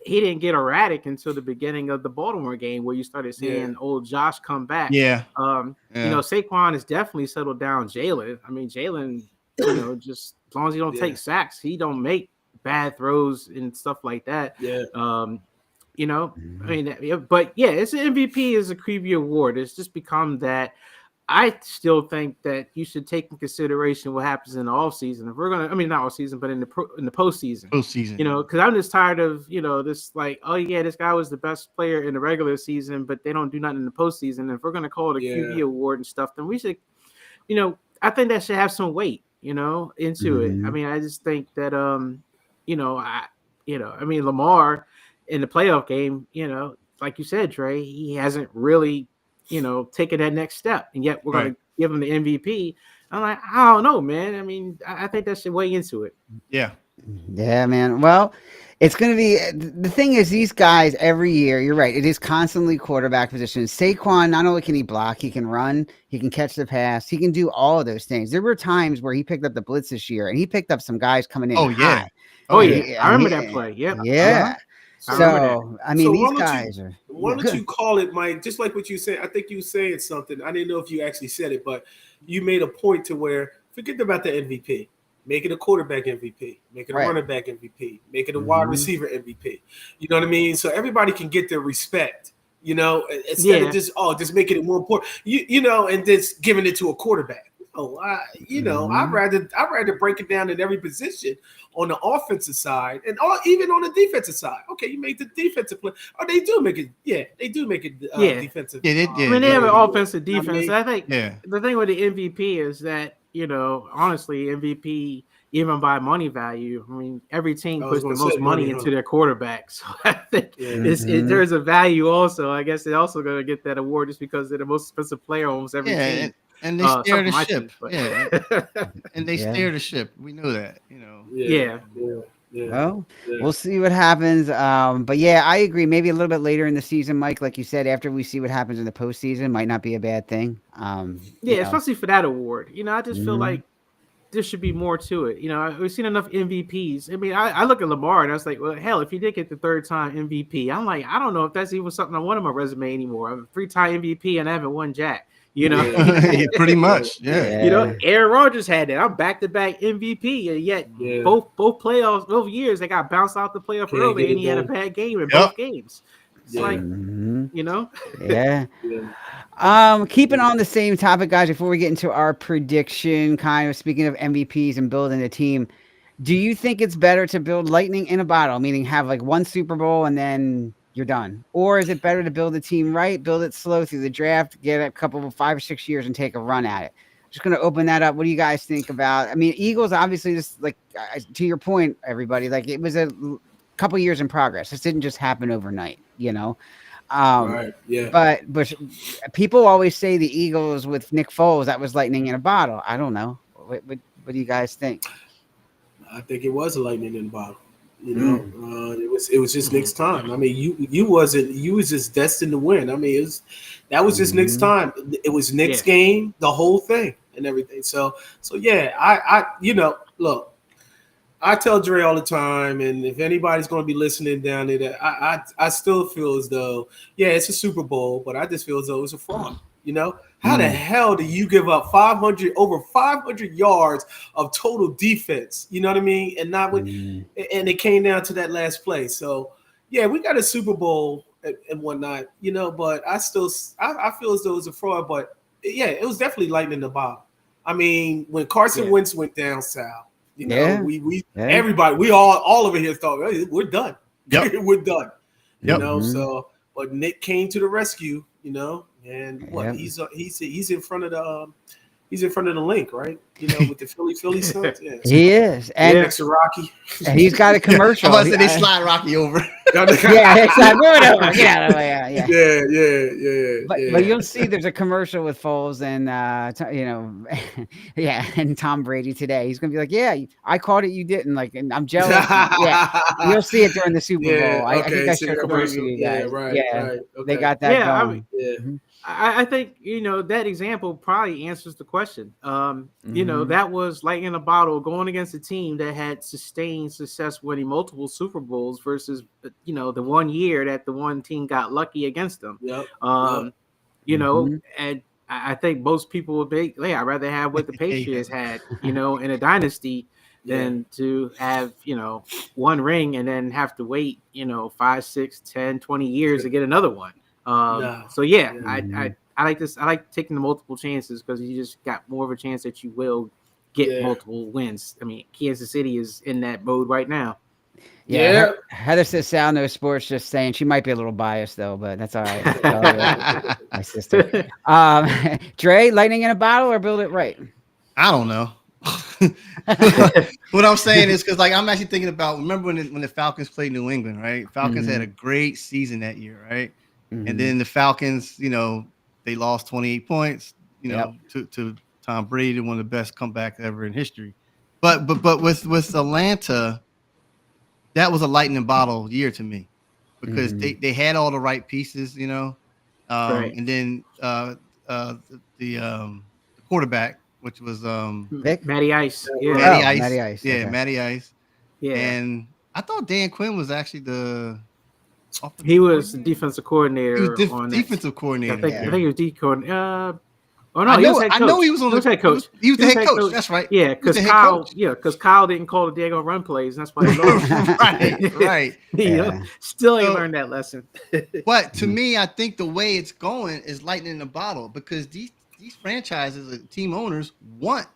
he didn't get erratic until the beginning of the Baltimore game, where you started seeing old Josh come back. Saquon has definitely settled down Jalen. I mean, Jalen, just as long as he don't take sacks, he don't make bad throws and stuff like that. It's an MVP is a creepy award. It's just become that. I still think that you should take in consideration what happens in the offseason. If we're not offseason, but in the postseason. Because I'm just tired of this this guy was the best player in the regular season, but they don't do nothing in the postseason. If we're gonna call it a QB award and stuff, then we should, I think that should have some weight, into it. I mean, I just think that Lamar in the playoff game, like you said, Trey, he hasn't really, taken that next step, and yet we're going to give him the MVP. I'm like, I don't know, man. I mean, I think that should weigh into it. Yeah, man. Well, it's going to be the thing is these guys every year. You're right. It is constantly quarterback position. Saquon, not only can he block, he can run, he can catch the pass, he can do all of those things. There were times where he picked up the blitz this year, and he picked up some guys coming in. High. I remember that play. Yep. Yeah. So, I mean, these guys are. Why don't you call it, Mike? Just like what you said. I think you saying something. I didn't know if you actually said it, but you made a point to where forget about the MVP. Make it a quarterback MVP. Make it a running back MVP. Make it a wide receiver MVP. You know what I mean? So everybody can get their respect. Instead of just making it more important. And just giving it to a quarterback. I'd rather break it down in every position on the offensive side and even on the defensive side. Okay, you make the defensive play. Oh, they do make it. Yeah, they do make it defensive. They have an offensive defense. I think the thing with the MVP is that honestly, MVP even by money value. I mean, every team puts the most money into their quarterback. So I think there's a value also. I guess they're also going to get that award just because they're the most expensive player almost every team. And they steer the ship. Team, yeah. And they steer the ship. We know that, you know. Yeah. Well, we'll see what happens. But yeah, I agree. Maybe a little bit later in the season, Mike, like you said, after we see what happens in the postseason, might not be a bad thing. Especially for that award. You know, I just feel like there should be more to it. You know, we've seen enough MVPs. I mean, I look at Lamar and I was like, well, hell, if he did get the 3rd time MVP, I'm like, I don't know if that's even something I want on my resume anymore. I'm a 3-time MVP and I haven't won jack. You know, pretty much. Yeah. You know, Aaron Rodgers had that. I'm back-to-back MVP, and yet both playoffs, both years, they got bounced out the playoff early, and he had a bad game in both games. It's like, you know, keeping on the same topic, guys. Before we get into our prediction, kind of speaking of MVPs and building a team, do you think it's better to build lightning in a bottle, meaning have like one Super Bowl and then you're done? Or is it better to build a team right, build it slow through the draft, get a couple of 5 or 6 years and take a run at it? Just going to open that up. What do you guys think about? I mean, Eagles obviously just like to your point, everybody, like it was a couple years in progress. This didn't just happen overnight, you know? Right. Yeah. But people always say the Eagles with Nick Foles, that was lightning in a bottle. I don't know. What do you guys think? I think it was a lightning in a bottle. You know, it was just Nick's time. I mean, you was just destined to win. I mean, that was just Nick's time. It was Nick's game, the whole thing and everything. So yeah, I you know, look, I tell Dre all the time, and if anybody's going to be listening down there, I still feel as though, it's a Super Bowl, but I just feel as though it's a fraud. You know, how the hell do you give up over 500 yards of total defense? You know what I mean? And not and it came down to that last play. So yeah, we got a Super Bowl and whatnot, you know, but I feel as though it was a fraud. But yeah, it was definitely lightning in the bottle. I mean, when Carson Wentz went down south, you know, everybody, we all over here thought, hey, we're done. Yep. We're done. You know, so but Nick came to the rescue, you know. And he's in front of the link, right? You know, with the Philly Suns. Yeah, he is, and next to Rocky, and he's got a commercial. I was about to say they slide Rocky over. Exactly. Over. But you'll see, there's a commercial with Foles and and Tom Brady today. He's gonna be like, I caught it, you didn't. Like, and I'm jealous. You'll see it during the Super Bowl. I think I showed a commercial to you guys. Right. Okay. They got that going. I mean, I think, you know, that example probably answers the question. You know, that was lightning in a bottle going against a team that had sustained success winning multiple Super Bowls versus, you know, the one year that the one team got lucky against them. You know, and I think most people would be, I'd rather have what the Patriots had, you know, in a dynasty than to have, you know, one ring and then have to wait, you know, 5, 6, 10, 20 years to get another one. So I like this. I like taking the multiple chances because you just got more of a chance that you will get multiple wins. I mean, Kansas City is in that mode right now. Heather says Sal knows sports, just saying. She might be a little biased though, but that's all right. My sister. Dre, lightning in a bottle or build it right? I don't know. What I'm saying is because, like, I'm actually thinking about, remember when the Falcons played New England, right? Falcons had a great season that year, right? And then the Falcons, you know, they lost 28 points, you know, to Tom Brady, one of the best comebacks ever in history. But with Atlanta, that was a lightning bottle year to me because they had all the right pieces, you know. And then the quarterback, which was Matty Ice. Matty Ice. Yeah. And I thought Dan Quinn was actually he was the defensive coordinator. He was defensive coordinator. I think he was D coordinator. I know he was on the head coach. He was the head coach. That's right. Yeah, because Kyle didn't call the Diego run plays, and that's why he lost. right. Still ain't learned that lesson. But to me, I think the way it's going is lightning in the bottle because these franchises, team owners, want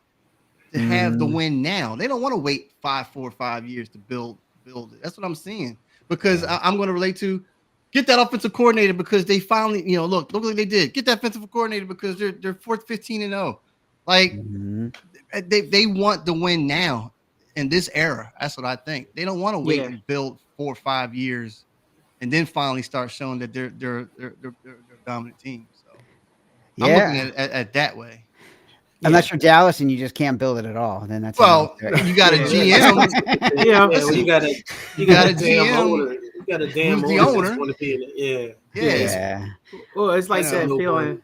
to have the win now. They don't want to wait 4 or 5 years to build it. That's what I'm seeing. Because I'm going to relate to get that offensive coordinator because they finally, you know, look what they did. Get that offensive coordinator because they're 15-0. Like they want the win now in this era. That's what I think. They don't want to wait and build 4 or 5 years and then finally start showing that they're a dominant team. So I'm looking at it that way. Unless you're Dallas and you just can't build it at all, then that's you got a GM. You got a GM owner. You got a damn who's the owner. Want to be in it. Yeah. Well, it's like that feeling.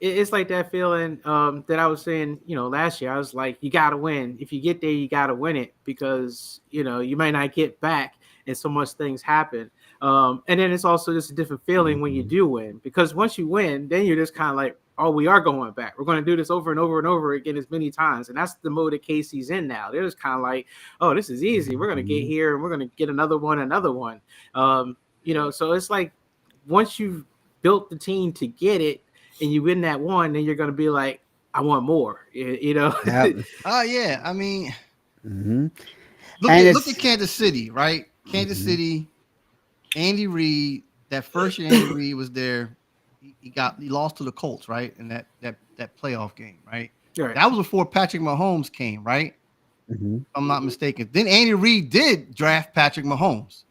It's like that feeling that I was saying, last year. I was like, you got to win. If you get there, you got to win it because, you might not get back and so much things happen. And then it's also just a different feeling when you do win, because once you win, then you're just kind of like, oh, we are going back. We're going to do this over and over and over again as many times. And that's the mode that Casey's in now. They're just kind of like, oh, this is easy. We're going to get here and we're going to get another one. So it's like once you've built the team to get it and you win that one, then you're going to be like, I want more, Yep. Oh, yeah. I mean, Mm-hmm. look at Kansas City, right? Kansas City, Andy Reid, that first year Andy Reid was there. He lost to the Colts, right? In that playoff game, right? That was before Patrick Mahomes came, right? Mm-hmm. If I'm not mistaken. Then Andy Reid did draft Patrick Mahomes,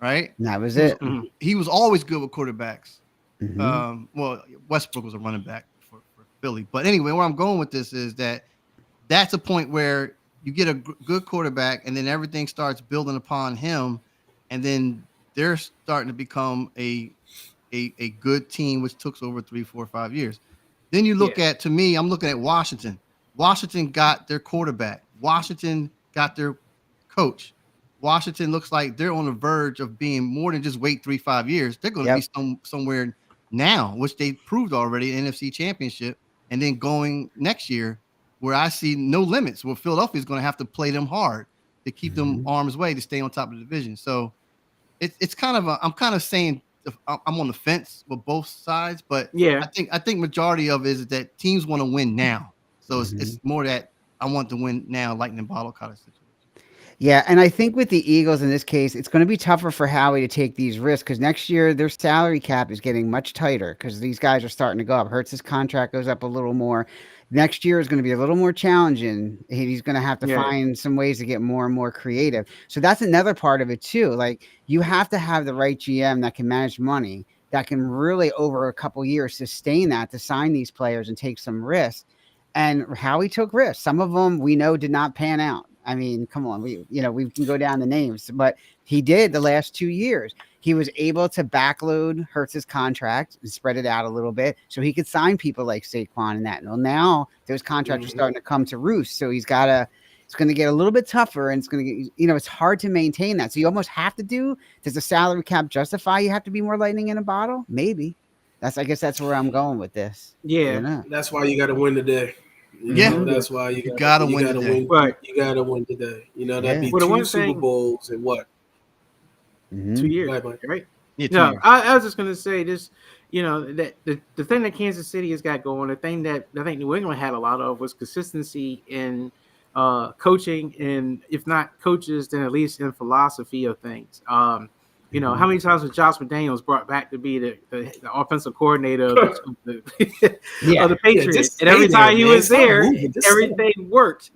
right? And that was it. He was always good with quarterbacks. Mm-hmm. Westbrook was a running back for Philly. But anyway, where I'm going with this is that's a point where you get a good quarterback and then everything starts building upon him. And then they're starting to become a good team, which took over 3, 4, 5 years. Then you look at, to me, I'm looking at Washington. Washington got their quarterback. Washington got their coach. Washington looks like they're on the verge of being more than just wait 3, 5 years. They're going to be somewhere now, which they proved already, NFC Championship, and then going next year where I see no limits, where Philadelphia is going to have to play them hard to keep them arm's way to stay on top of the division. So it's kind of I'm kind of saying I'm on the fence with both sides, but I think majority of it is that teams want to win now. So it's more that I want to win now, lightning bottle kind of situation. Yeah, and I think with the Eagles in this case, it's going to be tougher for Howie to take these risks because next year their salary cap is getting much tighter because these guys are starting to go up. Hurts' contract goes up a little more. Next year is going to be a little more challenging. He's going to have to find some ways to get more and more creative. So that's another part of it too. Like you have to have the right GM that can manage money, that can really over a couple years sustain that to sign these players and take some risks. And Howie took risks. Some of them we know did not pan out. I mean, come on, we can go down the names, but he did the last 2 years. He was able to backload Hurts' contract and spread it out a little bit so he could sign people like Saquon and that. Well, now those contracts are starting to come to roost. So it's going to get a little bit tougher and it's going to get, it's hard to maintain that. So you almost have to does the salary cap justify you have to be more lightning in a bottle? Maybe. I guess that's where I'm going with this. Yeah. That's why you got to win today. That's why you gotta win today. Right. You gotta win today. That'd be 2 Super Bowls in what? 2 years, right? Yeah, no, I was just gonna say this. That the thing that Kansas City has got going, the thing that I think New England had a lot of was consistency in coaching, and if not coaches, then at least in philosophy of things. How many times was Josh McDaniels brought back to be the offensive coordinator of the Patriots? And every time he was there, everything worked,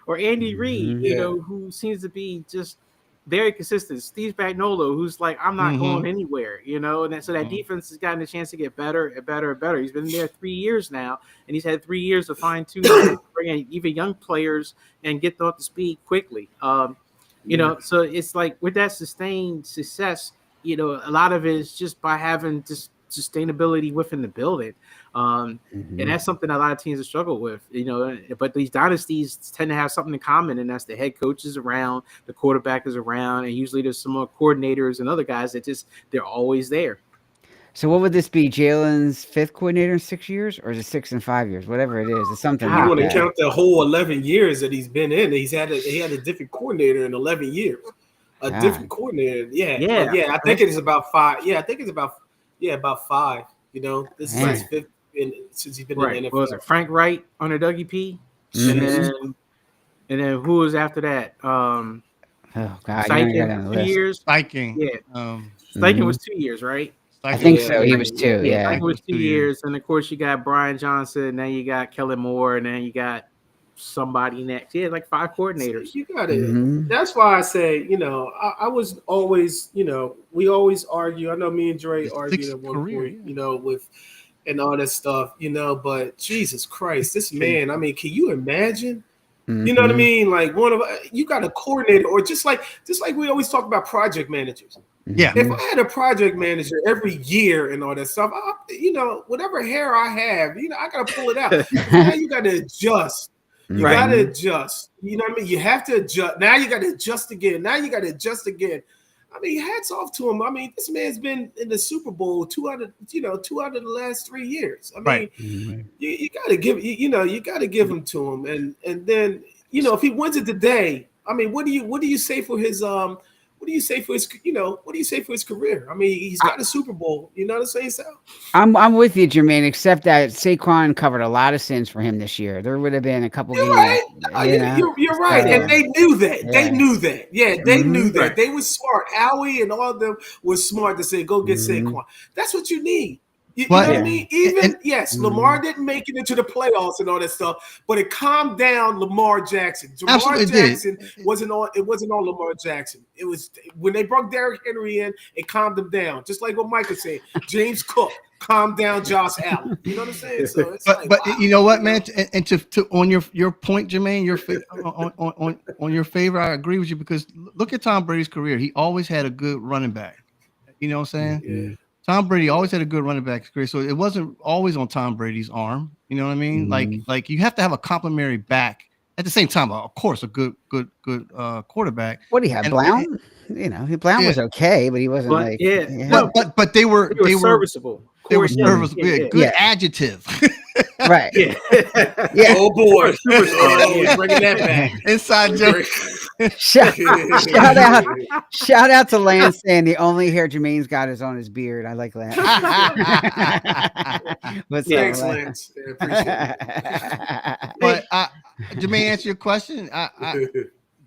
Or Andy Reid, who seems to be just very consistent. Steve Spagnuolo, who's like, I'm not going anywhere, And so that defense has gotten a chance to get better and better and better. He's been there 3 years now, and he's had 3 years to fine tune, bring in even young players and get them up to speed quickly. So it's like with that sustained success, a lot of it is just by having just sustainability within the building. And that's something a lot of teams have struggled with, but these dynasties tend to have something in common, and that's the head coach is around, the quarterback is around, and usually there's some more coordinators and other guys that they're always there. So what would this be? Jalen's 5th coordinator in 6 years, or is it 6 and 5 years? Whatever it is, it's something. You want to count the whole 11 years that he's been in? He had a different coordinator in 11 years. Different coordinator. Yeah. I think it's about 5. Yeah, I think it's about 5. This is his 5th since he's been in the NFL. What was it? Frank Wright under Dougie P. And then who was after that? Oh God, Steichen, 2 years. Steichen. Yeah. Steichen was 2 years, right? I think so. He was 2. Yeah. It was 2 years, and of course you got Brian Johnson, and then you got Kellen Moore, and then you got somebody next. Yeah, like 5 coordinators. You got it. That's why I say, I was always, we always argue. I know me and Dre argued at one point, with and all that stuff, but Jesus Christ, this man, I mean, can you imagine? You know what I mean? Like you got a coordinator, or just like we always talk about project managers. Yeah. If I had a project manager every year and all that stuff, whatever hair I have, I gotta pull it out. Now you gotta adjust. You gotta adjust. You know what I mean? You have to adjust. Now you gotta adjust again. Now you gotta adjust again. I mean, hats off to him. I mean, this man's been in the Super Bowl two out of the last 3 years. I mean, you gotta give him to him, and then if he wins it today, I mean, what do you say for his what do you say for his career? I mean, he's got a Super Bowl. You know what I'm saying, Sal? I'm with you, Jermaine, except that Saquon covered a lot of sins for him this year. There would have been a couple games. Right. You're right. And they knew that. Yeah. They knew that. Yeah, they knew that. Right. They were smart. Howie and all of them were smart to say, go get Saquon. That's what you need. You know what I mean? Even Lamar didn't make it into the playoffs and all that stuff, but it calmed down Lamar Jackson. Lamar Jackson wasn't on. It wasn't on Lamar Jackson. It was when they brought Derrick Henry in, it calmed him down. Just like what Mike was saying. James Cook calmed down Josh Allen. You know what I'm saying? So it's but wow. You know what, man? And to on your point, Jermaine, on your favor, I agree with you, because look at Tom Brady's career. He always had a good running back. You know what I'm saying? Yeah. Tom Brady always had a good running back career, so it wasn't always on Tom Brady's arm. You know what I mean? Like you have to have a complimentary back at the same time. Of course, a good quarterback. What do you have, Blount? Blount was okay, but he wasn't But they were serviceable. They were serviceable. Good adjective. Right. Yeah. Oh boy. Bringing that back. Inside joke. Shout out to Lance saying the only hair Jermaine's got is on his beard. I like that. Thanks, Lance. I appreciate it. But Jermaine, answer your question.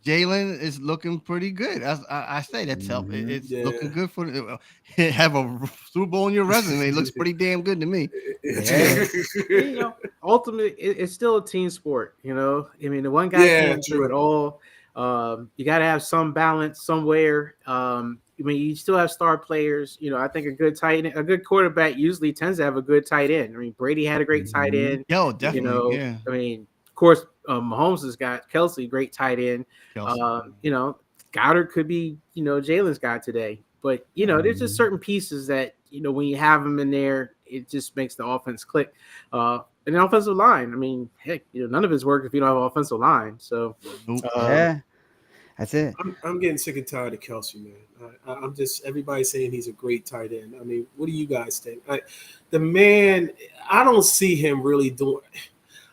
Jalen is looking pretty good. I say that's helping. It's looking good for have a Super Bowl on your resume. It looks pretty damn good to me. Yeah. Ultimately, it's still a team sport. I mean, the one guy can't do it all. You got to have some balance somewhere. I mean, you still have star players. I think a good quarterback usually tends to have a good tight end. I mean, Brady had a great tight end. Yo, definitely. I mean, of course, Mahomes has got Kelsey, great tight end. Goddard could be, Jalen's guy today. But, there's just certain pieces that, when you have them in there, it just makes the offense click. And the offensive line, I mean, heck, none of it's work if you don't have an offensive line. So, that's it. I'm getting sick and tired of Kelsey, man. I'm just, everybody's saying he's a great tight end. I mean, what do you guys think? The man, I don't see him really doing.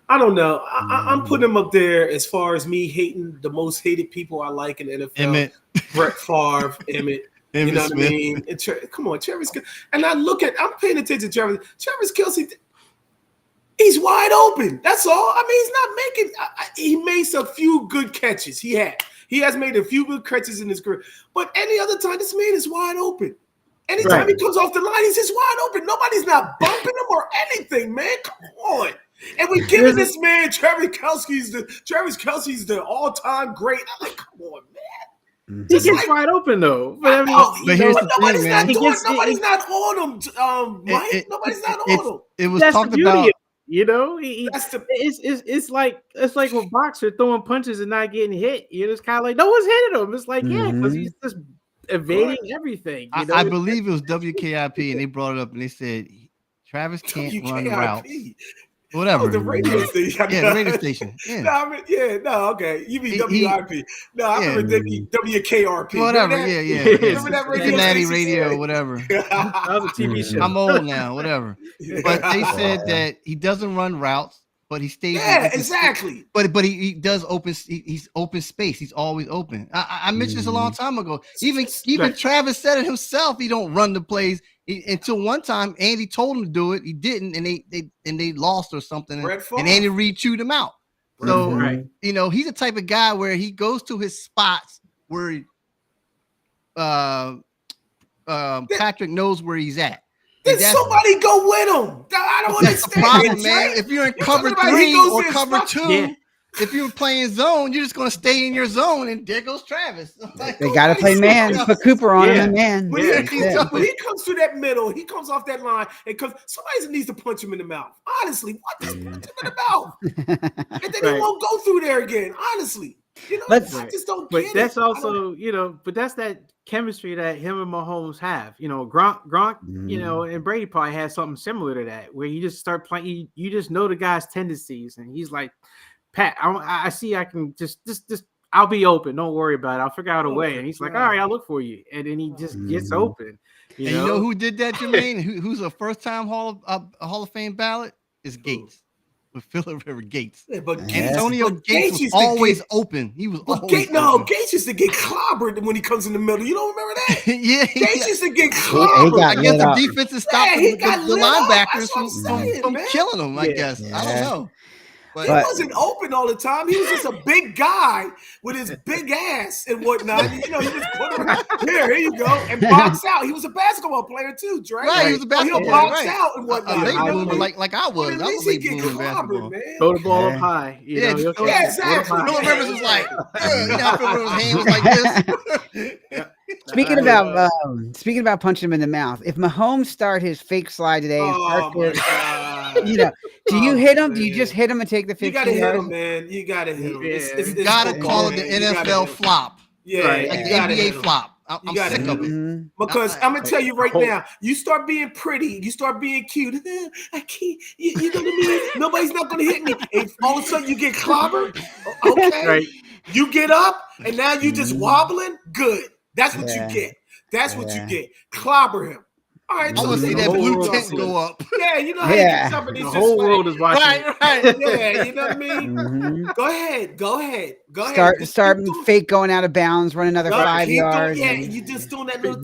I don't know. I'm putting him up there as far as me hating the most hated people I like in the NFL. Emmett. Brett Favre, Emmett. You know what I mean? Come on, Travis. And I'm paying attention to Travis. Travis Kelce, he's wide open. That's all. I mean, he's not making. He makes a few good catches. He has made a few good catches in his career. But any other time, this man is wide open. Anytime he comes off the line, he's just wide open. Nobody's not bumping him or anything, man. Come on. And we're giving this man Travis Kelce's the all-time great. I'm like, come on, man. He gets wide open though. But I mean, but here's the thing, man. Nobody's not on him, Mike. Nobody's not on him. It was talked about. It's like a boxer throwing punches and not getting hit. It's kind of like no one's hitting him. It's like because he's just evading everything. I believe it was WKIP, and they brought it up and they said Travis can't run routes. Whatever. Oh, the radio station. Yeah, the radio station. Yeah. Okay. You mean WIP. No, I remember WKRP. Whatever, Remember that radio Cincinnati station? radio, whatever. That was a TV show. I'm old now, whatever. But they said that he doesn't run routes, but he stays. Yeah, exactly. But he does open. He's open space. He's always open. I mentioned this a long time ago. Even Travis said it himself. He don't run the plays. Until one time, Andy told him to do it. He didn't, and they lost or something. And Andy Reid chewed him out. So he's the type of guy where he goes to his spots where Patrick knows where he's at. Then somebody go with him. I don't understand. That's the problem, man. If you're in cover 3 or cover 2, if you're playing zone, you're just going to stay in your zone, and there goes Travis. Like, they got to play man. Put Cooper on him and man. When he comes through that middle, he comes off that line, and somebody needs to punch him in the mouth. Honestly, what? Just punch him in the mouth, and then he won't go through there again. Honestly, I just don't get it. But that's also, but that's that chemistry that him and Mahomes have. Gronk, and Brady probably has something similar to that, where you just start playing. You just know the guy's tendencies, and he's like, Pat, I see. I can just. I'll be open. Don't worry about it. I'll figure out a way. And he's like, all right, I'll look for you. And then he just gets open. You know who did that, Jermaine? Who's a first-time Hall of Fame ballot? Is Gates. With Phillip Rivers Gates. Yeah, but Antonio Gates was always open. He was always open. Gates used to get clobbered when he comes in the middle. You don't remember that? Yeah. Gates used to get clobbered. I guess the defensive stopped the linebackers from killing him, I guess. Yeah. I don't know. But he wasn't open all the time. He was just a big guy with his big ass and whatnot. He just put him here you go, and box out. He was a basketball player too, Dre. Right, he was a basketball player. He'll box out and whatnot. Like I was. I was late bloomer in basketball. Throw the ball up high. Exactly. Phillip Rivers was like, Phillip Rivers' hand was like this. Speaking about punching him in the mouth, if Mahomes start his fake slide today, do you hit him? Man. Do you just hit him and take the 15 You gotta hit him, man. You gotta hit him. You gotta call it the NFL flop. Yeah, like the NBA flop. I'm sick of it. Because I'm gonna tell you right now, you start being pretty, you start being cute. I can't. You know what I mean? Nobody's not gonna hit me. And all of a sudden, you get clobbered. Okay, right. You get up, and now you just wobbling. Good. That's what you get. That's what you get. Clobber him. All right, I want to see that blue tent go up. Yeah, you know how you get somebody the whole world is watching. Right. Yeah, you know what I mean? Mm-hmm. Go ahead. Start fake going out of bounds, run another 5 yards. You just doing that little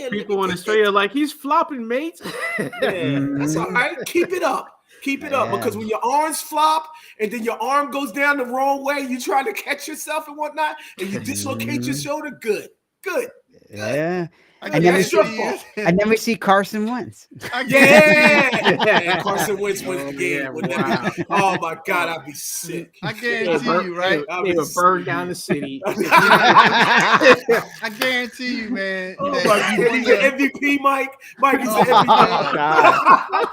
People in Australia are like, he's flopping, mate. That's all right. Keep it up. Because when your arms flop and then your arm goes down the wrong way, you try to catch yourself and whatnot, and you dislocate your shoulder. Good. Yeah. And then we see Carson Wentz. Yeah. Carson Wentz wins the game. Wow. Oh my God, I'd be sick. I guarantee you, right? They would burn down the city. I guarantee you, man. Oh my God. He's the MVP, Mike. Mike is the MVP.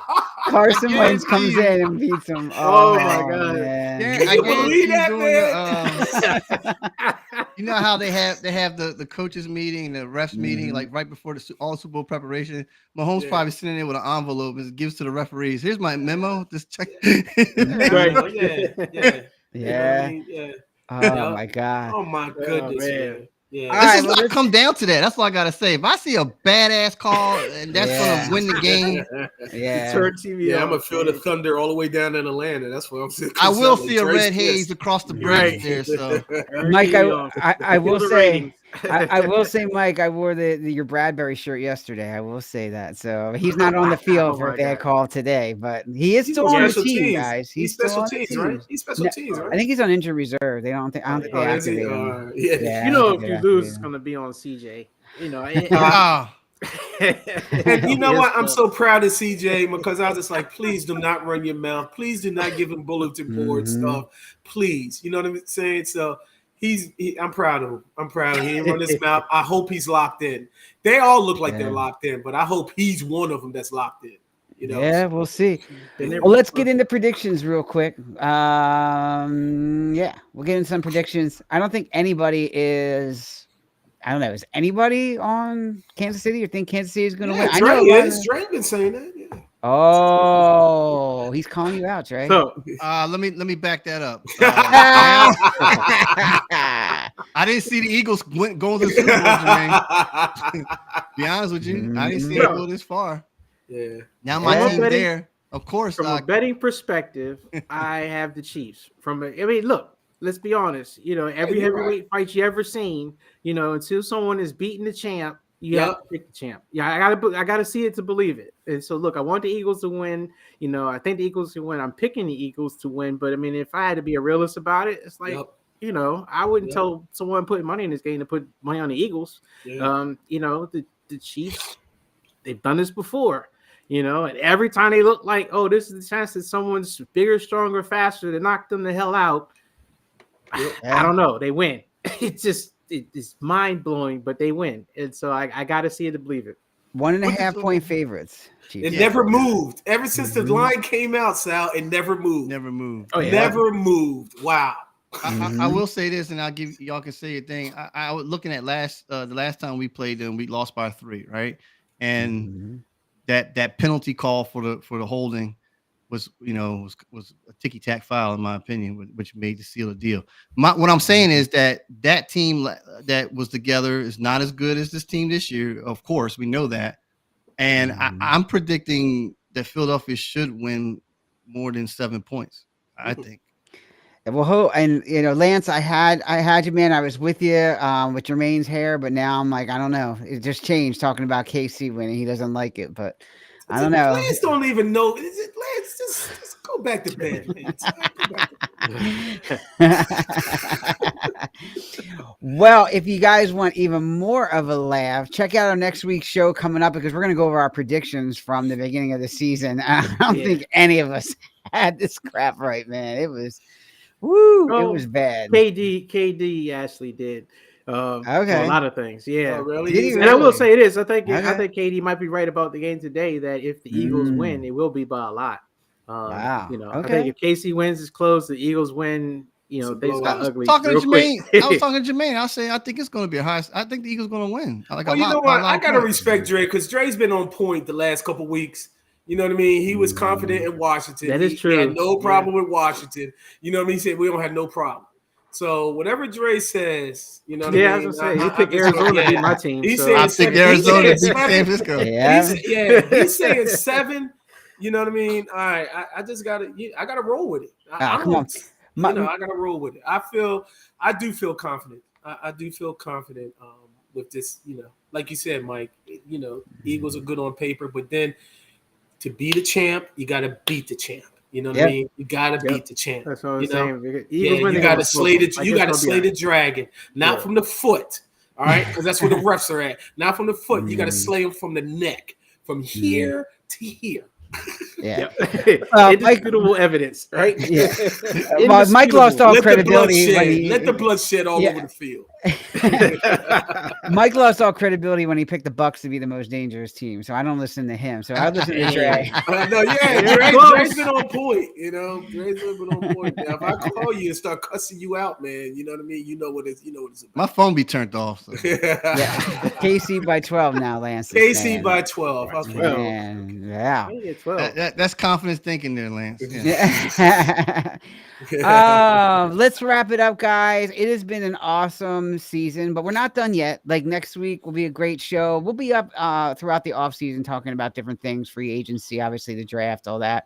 Carson Wentz comes in and beats him. Oh my God. Man. Can you believe that, man? You know how they have the coaches meeting, the refs meeting, like right before the Super Bowl preparation. Mahomes probably sitting there with an envelope and gives to the referees. Here's my memo. Just check. Yeah. Oh my God. Oh my goodness, man. Yeah. This is not come down to that. That's all I gotta say. If I see a badass call and that's gonna win the game, turn TV. I'm gonna feel the thunder all the way down in Atlanta. That's what I'm saying. I will see a red haze across the bridge there. So, Mike, I will say. I will say, Mike, I wore your Bradbury shirt yesterday. I will say that. So he's not on the field for a bad call today, but he is still on the team, guys. He's special teams, right? He's special teams, right? I think he's on injured reserve. I don't think they activate him. If you lose, it's gonna be on CJ. And you know what? I'm so proud of CJ because I was just like, please do not run your mouth. Please do not give him bulletin board stuff. Please, you know what I'm saying? So. I'm proud of him. He didn't run his mouth. I hope he's locked in. They all look like they're locked in, but I hope he's one of them that's locked in. Yeah, we'll see. Well, let's get into predictions real quick. We'll get into some predictions. I don't think anybody is. I don't know. Is anybody on Kansas City or think Kansas City is going to win? Dre been saying that. Yeah. Oh, he's calling you out, Trey. So, let me back that up. I didn't see the Eagles going to the Super Bowl. Be honest with you, I didn't see them go this far. Yeah. Now my team's there. Of course. From a betting perspective, I have the Chiefs. Look, let's be honest. Every heavyweight fight you ever seen, until someone is beating the champ. You have to pick the champ. Yeah, I gotta see it to believe it. And so, look, I want the Eagles to win. I think the Eagles can win. I'm picking the Eagles to win. But, if I had to be a realist about it, it's like, I wouldn't tell someone putting money in this game to put money on the Eagles. Yeah. The Chiefs, they've done this before. You know, and every time they look like, oh, this is the chance that someone's bigger, stronger, faster to knock them the hell out. Yeah. I don't know. They win. It's mind blowing, but they win. And so I got to see it to believe it. 1.5 point favorites. It never moved. Ever since the line came out, Sal, it never moved. Never moved. Oh, yeah. Never moved. Wow. I will say this, and I'll give y'all can say your thing. I was looking at the last time we played them, we lost by 3, right? And that penalty call for the holding was a ticky tack foul in my opinion, which made the seal a deal. What I'm saying is that team that was together is not as good as this team this year. Of course, we know that, and I'm predicting that Philadelphia should win more than 7 points. I think. Well, and Lance, I had you, man. I was with you with Jermaine's hair, but now I'm like, I don't know. It just changed talking about KC winning. He doesn't like it, but I don't know. Lance don't even know. Lance, just go back to bed, Well, if you guys want even more of a laugh, check out our next week's show coming up because we're going to go over our predictions from the beginning of the season. I don't think any of us had this crap right, man. It was, it was bad. KD actually did. Okay. A lot of things. Yeah. Oh, really? And I will say it is. I think KD might be right about the game today that if the Eagles win, it will be by a lot. Wow. I think if KC wins, it's close. The Eagles win. Things got ugly. I was talking to Jermaine. I'll say I think it's going to be a high. I think the Eagles going to win. You know what? I gotta respect Dre because Dre's been on point the last couple weeks. You know what I mean? He was confident in Washington. That is true. He had no problem with Washington. You know what I mean? He said we don't have no problem. So whatever Dre says, you know what I mean? I was gonna say he picked Arizona to beat my team. I picked Arizona to beat San Francisco. He's saying 7. You know what I mean? All right, I just gotta roll with it. Come on. I gotta roll with it. I do feel confident. I do feel confident with this. Like you said, Mike. Eagles are good on paper, but then to be the champ, you gotta beat the champ. You know what I mean? You gotta beat the champ. That's what I'm saying. You gotta slay the dragon, not from the foot. All right, because that's where the refs are at. Not from the foot. You gotta slay him from the neck, from here to here. Yeah. Indisputable evidence, right? Yeah. Mike lost all credibility. Let the blood shed all over the field. Mike lost all credibility when he picked the Bucks to be the most dangerous team. So I don't listen to him. So I listen to Dre. Dre's been on point. Dre's been on point. Now, if I call you and start cussing you out, man, you know what I mean. You know what it's about. My phone be turned off. So. KC by 12 now, Lance. KC by 12. Yeah. That's confidence thinking there, Lance. Let's wrap it up, guys. It has been an awesome season, but we're not done yet. Like next week will be a great show. We'll be up throughout the off season talking about different things, free agency, obviously the draft, all that.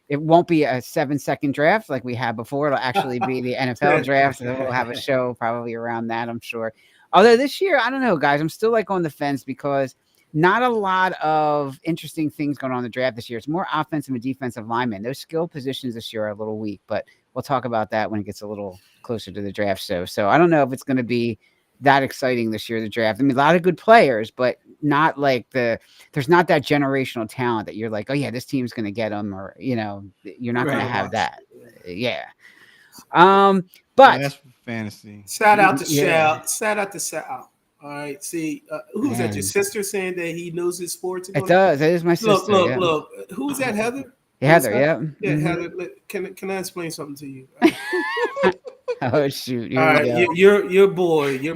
It won't be a 7-second draft like we had before. It'll actually be the NFL draft. So we'll have a show probably around that, I'm sure. Although this year, I don't know, guys, I'm still like on the fence because not a lot of interesting things going on in the draft this year. It's more offensive and defensive linemen. Those skill positions this year are a little weak, but we'll talk about that when it gets a little closer to the draft show. So I don't know if it's going to be that exciting this year, the draft. I mean, a lot of good players, but not like there's not that generational talent that you're like, oh yeah, this team's going to get them, or, you're not going to have that. Yeah. But that's fantasy. Shout out to Sal. All right. See, who's that? Your sister saying that he knows his sports? It does. That is my sister. Look. Who's that? Heather. Heather. Yeah. Yeah. Heather. Can I explain something to you? Oh shoot! All right. Your boy. Your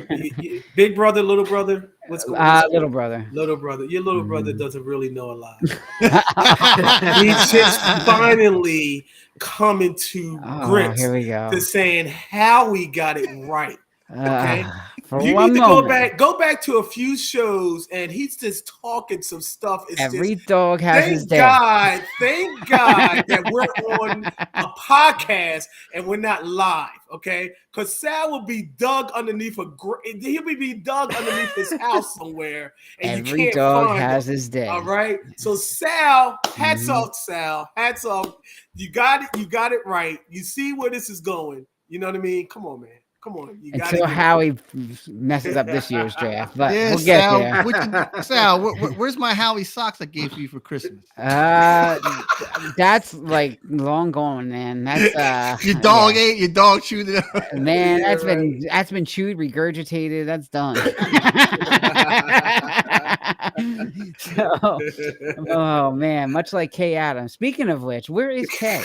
big brother, little brother. What's going on? Little brother. Little brother. Your little brother doesn't really know a lot. He's just finally coming to grips to saying how we got it right. Okay. You need to go back to a few shows, and he's just talking some stuff. Every dog has his day. Thank God that we're on a podcast and we're not live, okay? Because Sal will be dug underneath he'll be dug underneath his house somewhere, and every dog has his day. All right. So Sal, hats off, Sal. Hats off. You got it. You got it right. You see where this is going. You know what I mean? Come on, man. Come on. You Until Howie messes up this year's draft, but Yeah, we'll get Sal, there. Sal, where's my Howie socks I gave you for Christmas? That's like long gone, man. That's Your dog ate. Your dog chewed it up. Man, Yeah, that's been chewed, regurgitated. That's done. So, oh man, much like Kay Adams. Speaking of which, where is Kay?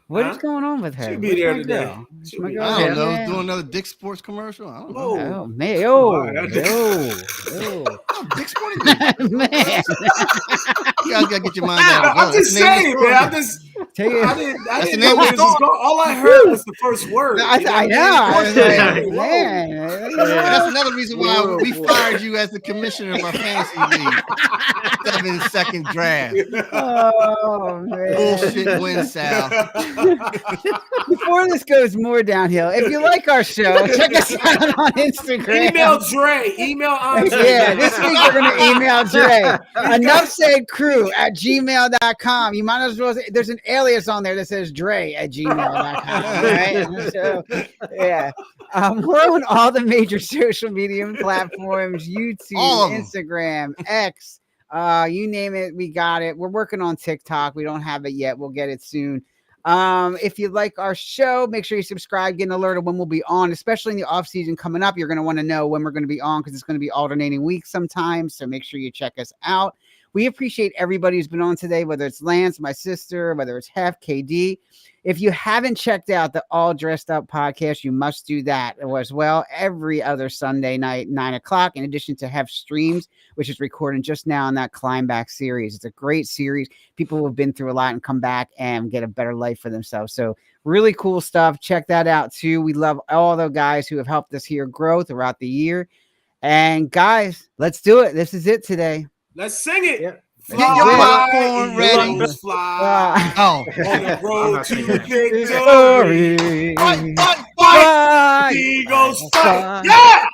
What is going on with her? She'll be there today. My girl? I don't know. Doing another Dick Sports commercial. I don't know. Oh man, Dick Sports, man. You guys gotta get your mind out. I'm just saying, man. I didn't know where this was going. All I heard was the first word. I know. Man, that's another reason why we fired you as the commissioner of our fantasy league instead of in the second draft. Oh man, bullshit win, Sal. Before this goes more downhill, if you like our show, check us out on Instagram. Email Dre. Email Andre. Yeah, this week we're going to email Dre. enoughsaidcrew@gmail.com. You might as well say, there's an alias on there that says Dre@gmail.com. Right? So, yeah. We're on all the major social media platforms, YouTube, Instagram, X, you name it, we got it. We're working on TikTok. We don't have it yet. We'll get it soon. If you like our show, make sure you subscribe, get an alert of when we'll be on, especially in the off season coming up. You're going to want to know when we're going to be on because it's going to be alternating weeks sometimes. So make sure you check us out. We appreciate everybody who's been on today, whether it's Lance, my sister, whether it's Hef, KD. If you haven't checked out the All Dressed Up podcast, you must do that as well every other Sunday night, 9:00, in addition to Hef Streams, which is recording just now in that Climb Back series. It's a great series. People who have been through a lot and come back and get a better life for themselves. So really cool stuff. Check that out too. We love all the guys who have helped us here grow throughout the year. And guys, let's do it. This is it today. Let's sing it. Yep. Get your popcorn ready. Fly. Oh, on the road to victory. Fight. Eagles fight. Yeah.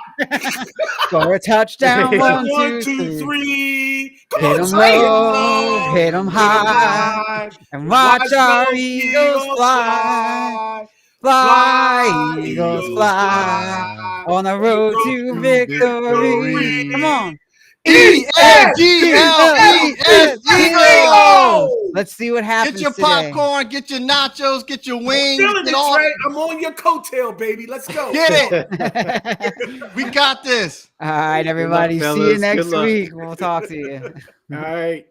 Score a touchdown. 1, 2, 3. Hit them low, hit them high, and watch our Eagles fly. Fly, Eagles fly, on the road to victory. Come on. E-N-G-L-E-S-E-O. Let's see what happens. Get your popcorn, get your nachos, get your wings. I'm on your coattail, baby. Let's go. Get it. We got this. All right, everybody. See you next week. We'll talk to you. All right.